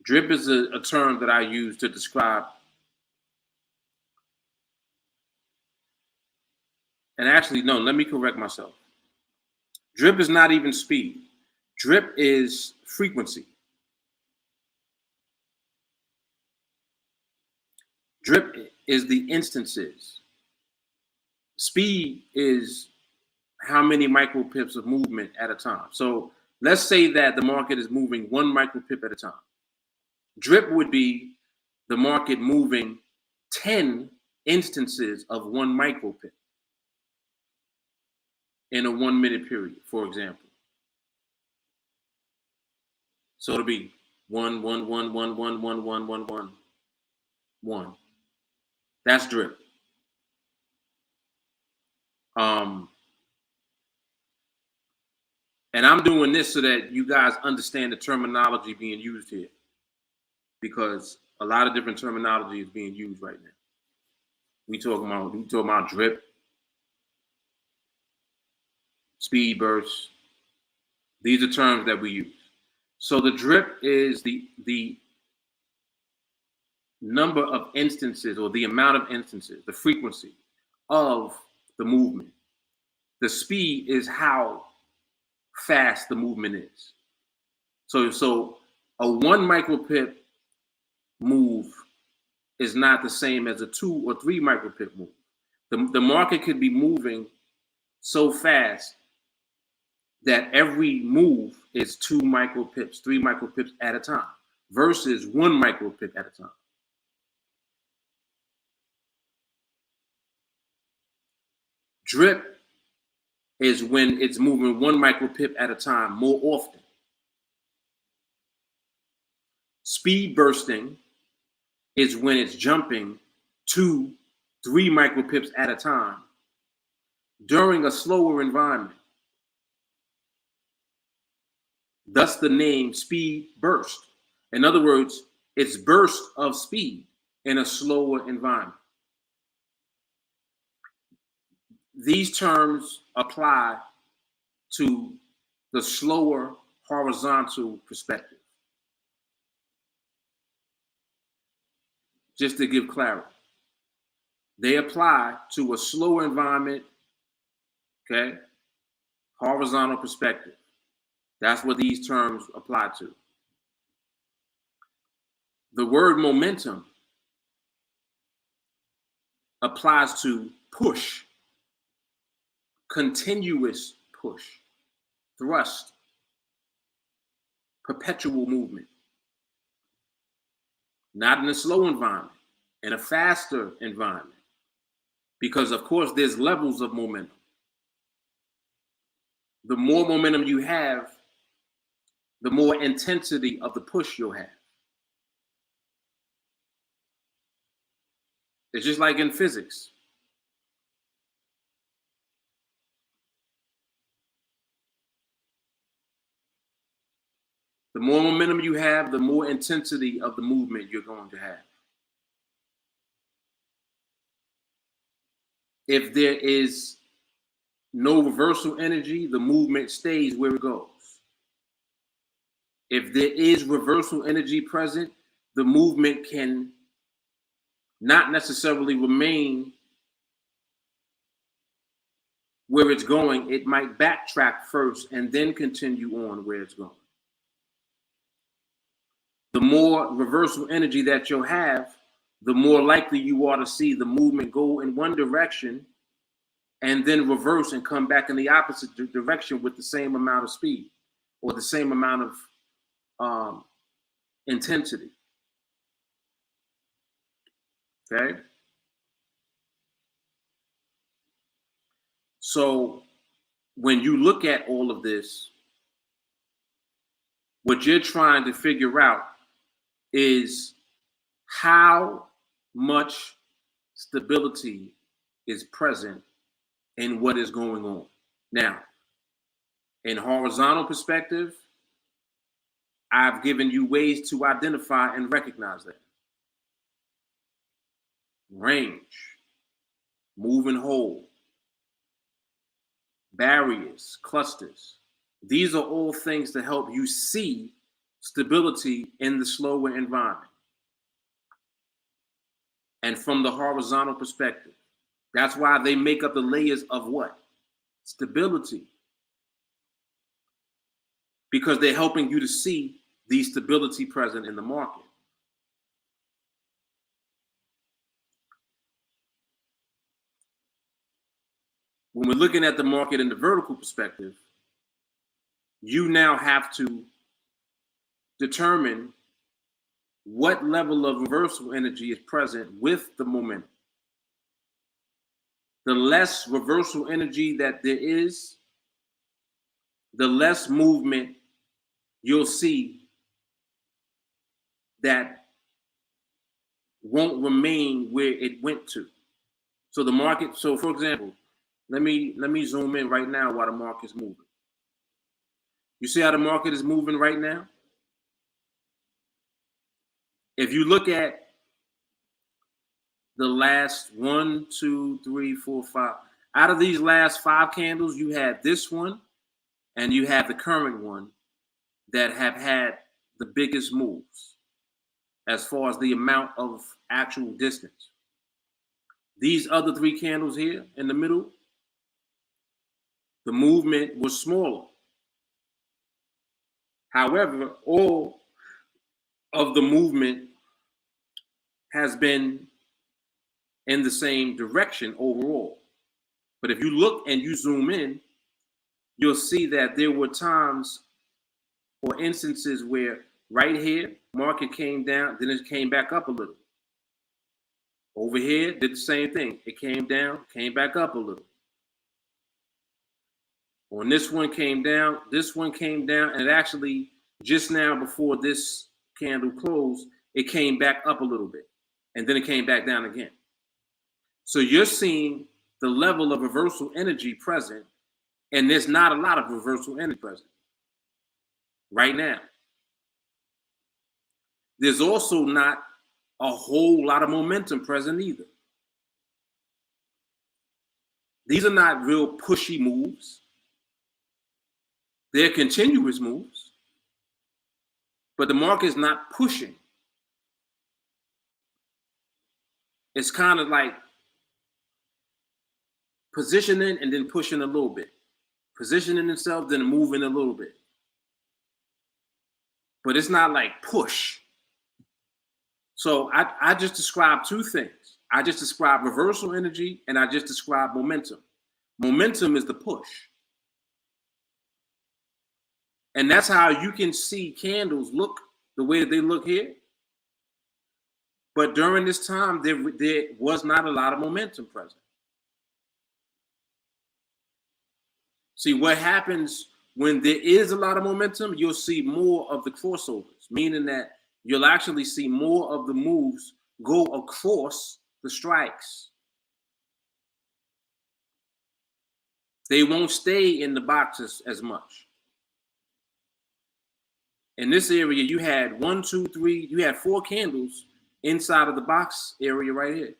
Drip is a term that I use to describe, and actually, no, let me correct myself. Drip is not even speed. Drip is frequency. Drip is the instances. Speed is how many micro pips of movement at a time. So let's say that the market is moving 1 micro pip at a time. Drip would be the market moving 10 instances of 1 micro pip in a 1 minute period, for example. So it'll be 1, 1, 1, 1, 1, 1, 1, 1, 1, 1. That's drip. And I'm doing this so that you guys understand the terminology being used here, because a lot of different terminology is being used right now. We talking about drip, speed bursts. These are terms that we use. So the drip is the number of instances, or the amount of instances, the frequency of the movement. The speed is how fast the movement is. So a 1 micropip move is not the same as a 2 or 3 micropip move. The market could be moving so fast that every move is 2 micropips, 3 micropips at a time versus 1 micropip at a time. Drip is when it's moving 1 micropip at a time more often. Speed bursting is when it's jumping 2, 3 micropips at a time during a slower environment. Thus the name speed burst. In other words, it's burst of speed in a slower environment. These terms apply to the slower horizontal perspective. Just to give clarity, they apply to a slower environment, okay? Horizontal perspective. That's what these terms apply to. The word momentum applies to push, continuous push, thrust, perpetual movement. Not in a slow environment, in a faster environment. Because of course there's levels of momentum. The more momentum you have, the more intensity of the push you'll have. It's just like in physics. The more momentum you have, the more intensity of the movement you're going to have. If there is no reversal energy, the movement stays where it goes. If there is reversal energy present, the movement can not necessarily remain where it's going. It might backtrack first and then continue on where it's going. The more reversal energy that you'll have, the more likely you are to see the movement go in one direction and then reverse and come back in the opposite direction with the same amount of speed or the same amount of intensity. Okay? So when you look at all of this, what you're trying to figure out is how much stability is present in what is going on. Now, in horizontal perspective, I've given you ways to identify and recognize that. Range, move and hold, barriers, clusters. These are all things to help you see stability in the slower environment. And from the horizontal perspective, that's why they make up the layers of what? Stability. Because they're helping you to see the stability present in the market. when we're looking at the market in the vertical perspective, you now have to determine what level of reversal energy is present with the momentum. The less reversal energy that there is, the less movement you'll see that won't remain where it went to. So the market, so for example, let me zoom in right now while the market's moving. You see how the market is moving right now? If you look at the last 1, 2, 3, 4, 5, out of these last 5 candles, you have this one and you have the current one that have had the biggest moves as far as the amount of actual distance. These other 3 candles here in the middle, the movement was smaller. However, all of the movement has been in the same direction overall. But if you look and you zoom in, you'll see that there were times or instances where right here, market came down, then it came back up a little. Over here, did the same thing. It came down, came back up a little. When this one came down, and it actually, just now before this candle closed, it came back up a little bit, and then it came back down again. So you're seeing the level of reversal energy present, and there's not a lot of reversal energy present right now. There's also not a whole lot of momentum present either. These are not real pushy moves. They're continuous moves, but the market's not pushing. It's kind of like positioning and then pushing a little bit, positioning itself, then moving a little bit. But it's not like push. So I just described 2 things. I just described reversal energy and I just described momentum. Momentum is the push. And that's how you can see candles look the way that they look here. But during this time, there was not a lot of momentum present. See, what happens when there is a lot of momentum, you'll see more of the crossovers, meaning that you'll actually see more of the moves go across the strikes. They won't stay in the boxes as much. In this area, you had 1, 2, 3, you had 4 candles inside of the box area right here.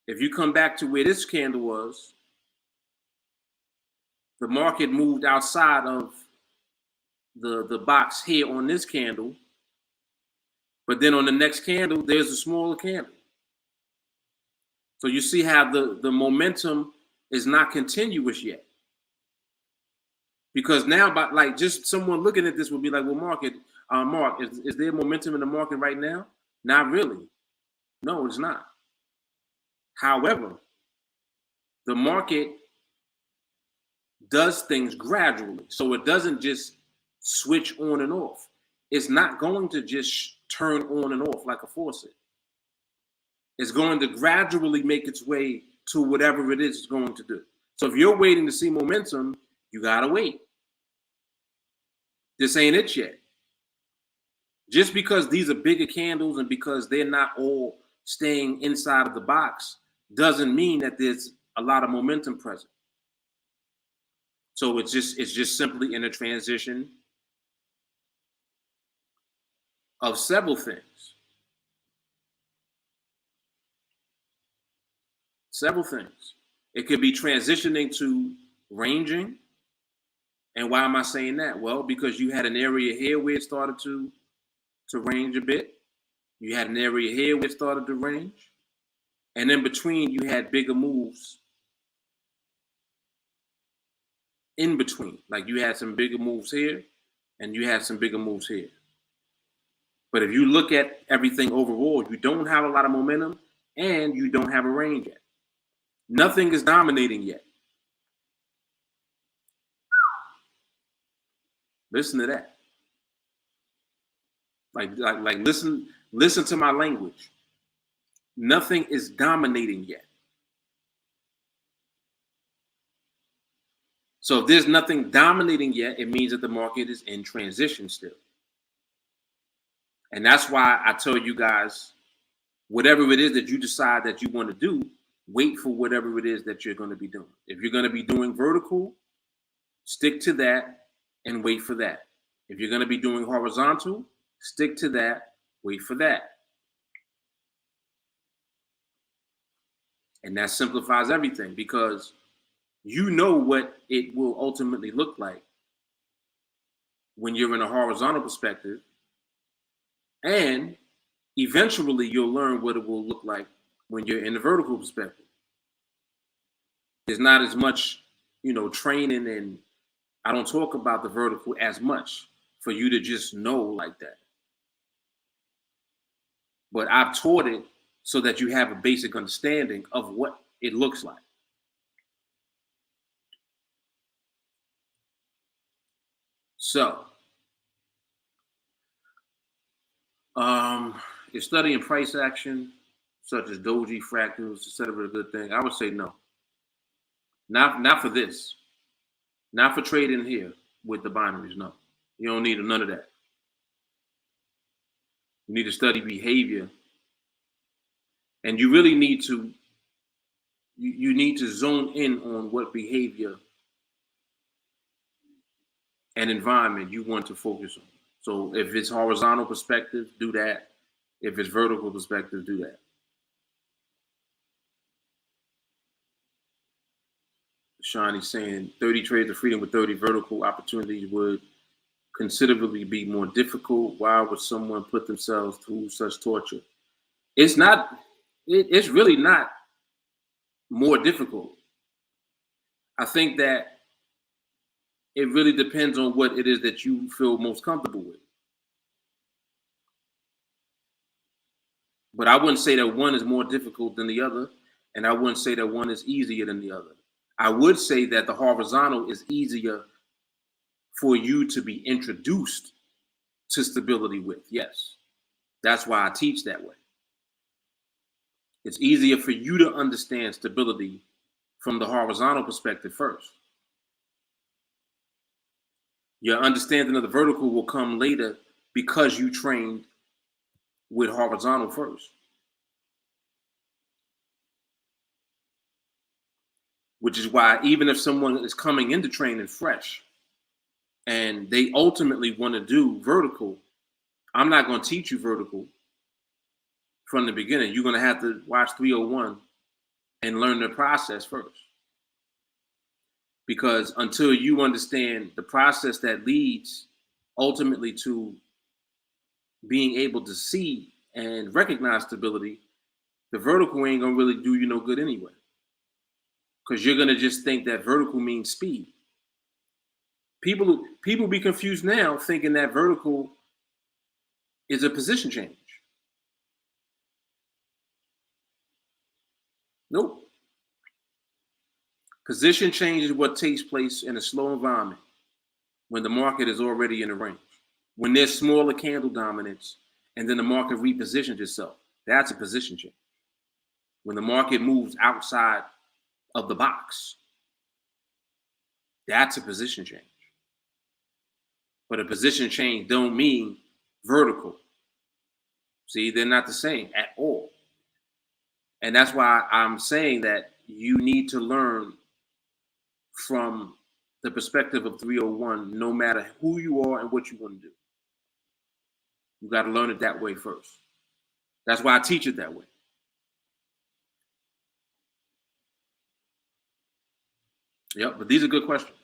If you come back to where this candle was, the market moved outside of the box here on this candle, but then on the next candle, there's a smaller candle. So you see how the momentum is not continuous yet. Because now, like just someone looking at this would be like, well, Mark, is there momentum in the market right now? Not really. No, it's not. However, the market does things gradually. So it doesn't just switch on and off. It's not going to just turn on and off like a faucet. It's going to gradually make its way to whatever it is it's going to do. So if you're waiting to see momentum, you gotta wait. This ain't it yet. Just because these are bigger candles and because they're not all staying inside of the box doesn't mean that there's a lot of momentum present. So it's just simply in a transition of several things. Several things. It could be transitioning to ranging. And why am I saying that? Well, because you had an area here where it started to range a bit. You had an area here where it started to range. And in between, you had bigger moves in between. Like you had some bigger moves here and you had some bigger moves here. But if you look at everything overall, you don't have a lot of momentum and you don't have a range yet. Nothing is dominating yet. Listen to that. Like listen to my language. Nothing is dominating yet. So if there's nothing dominating yet, it means that the market is in transition still. And that's why I tell you guys, whatever it is that you decide that you want to do, wait for whatever it is that you're going to be doing. If you're going to be doing vertical, stick to that and wait for that. If you're going to be doing horizontal, stick to that, wait for that. And that simplifies everything, because you know what it will ultimately look like when you're in a horizontal perspective, and eventually you'll learn what it will look like when you're in the vertical perspective. There's not as much, training, and I don't talk about the vertical as much for you to just know like that. But I've taught it so that you have a basic understanding of what it looks like. So, is studying price action, such as doji, fractals, etc., a good thing? I would say no. Not for this. Not for trading here with the binaries. No, you don't need none of that. You need to study behavior, and you really need to. You need to zone in on what behavior and environment you want to focus on. So if it's horizontal perspective, do that. If it's vertical perspective, do that. Shawnee's saying 30 trades of freedom with 30 vertical opportunities would considerably be more difficult. Why would someone put themselves through such torture? It's not. It's really not more difficult. I think that it really depends on what it is that you feel most comfortable with. But I wouldn't say that one is more difficult than the other, and I wouldn't say that one is easier than the other. I would say that the horizontal is easier for you to be introduced to stability with. Yes, that's why I teach that way. It's easier for you to understand stability from the horizontal perspective first. Your understanding of the vertical will come later because you trained with horizontal first. Which is why even if someone is coming into training fresh and they ultimately want to do vertical, I'm not going to teach you vertical from the beginning. You're going to have to watch 301 and learn the process first. Because until you understand the process that leads ultimately to being able to see and recognize stability, the vertical ain't going to really do you no good anyway. Because you're going to just think that vertical means speed. People be confused now thinking that vertical is a position change. Nope. Position change is what takes place in a slow environment when the market is already in a range. When there's smaller candle dominance and then the market repositions itself, that's a position change. When the market moves outside of the box, that's a position change. But a position change don't mean vertical. See, they're not the same at all. And that's why I'm saying that you need to learn from the perspective of 301, no matter who you are and what you want to do. You got to learn it that way first. That's why I teach it that way. Yep, but these are good questions.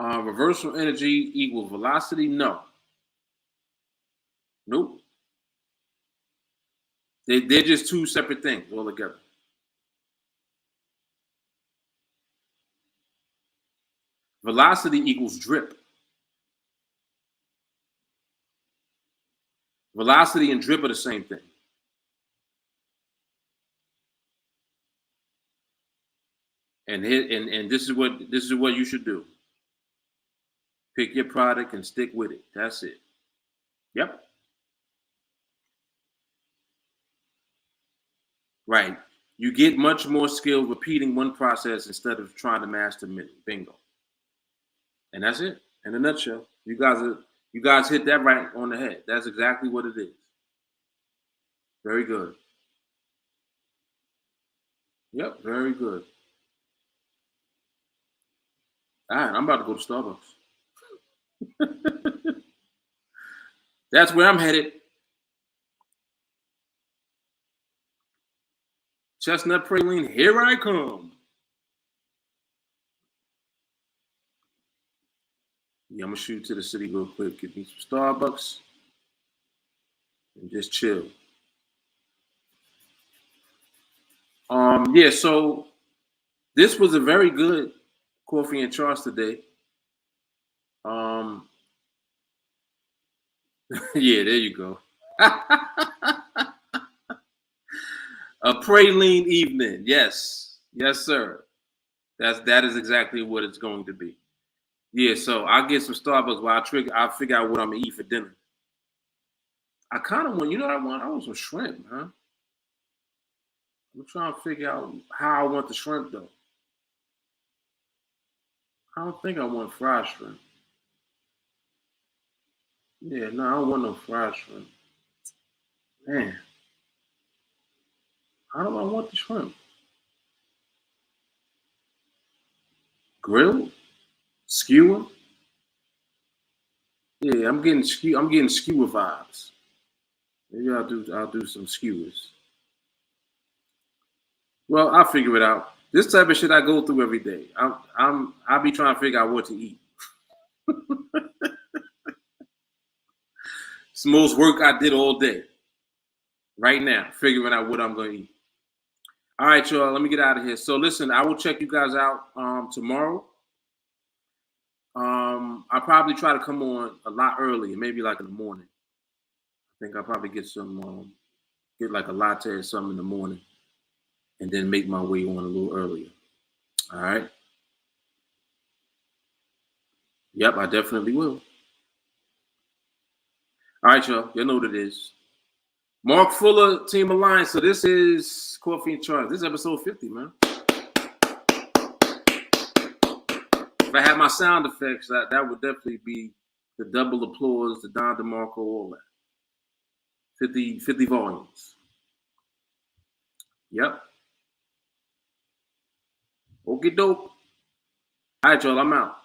Reversal energy equals velocity? No. Nope. They're just two separate things altogether. Velocity equals drip. Velocity and drip are the same thing. And this is what you should do. Pick your product and stick with it. That's it. Yep. Right. You get much more skill repeating one process instead of trying to master many. Bingo. And that's it. In a nutshell. You guys hit that right on the head. That's exactly what it is. Very good. Yep, very good. All right, I'm about to go to Starbucks. That's where I'm headed. Chestnut praline, here I come. Yeah, I'm gonna shoot to the city real quick, get me some Starbucks, and just chill. Yeah, so this was a very good coffee and charts today. Yeah, there you go. A praline evening. Yes. Yes, sir. That is exactly what it's going to be. Yeah, so I'll get some Starbucks while I'll figure out what I'm gonna eat for dinner. I kind of want, I want some shrimp, huh? I'm trying to figure out how I want the shrimp though. I don't think I want fried shrimp. Yeah, no, I don't want no fried shrimp. Man, how do I want the shrimp? Grilled? Skewer? Yeah, I'm getting skewer vibes. Maybe I'll do some skewers. Well, I'll figure it out. This type of shit I go through every day. I'll be trying to figure out what to eat. It's the most work I did all day. Right now, figuring out what I'm gonna eat. All right, y'all. Let me get out of here. So listen, I will check you guys out tomorrow. I'll probably try to come on a lot earlier, maybe like in the morning. I think I'll probably get get like a latte or something in the morning, and then make my way on a little earlier. All right. Yep, I definitely will. All right, y'all. You know what it is. Mark Fuller, TeamAlliance. So this is Coffee and Charge. This is episode 50, man. If I had my sound effects, that would definitely be the double applause, the Don DeMarco, all that. 50 volumes. Yep. Okie doke. All right, y'all. I'm out.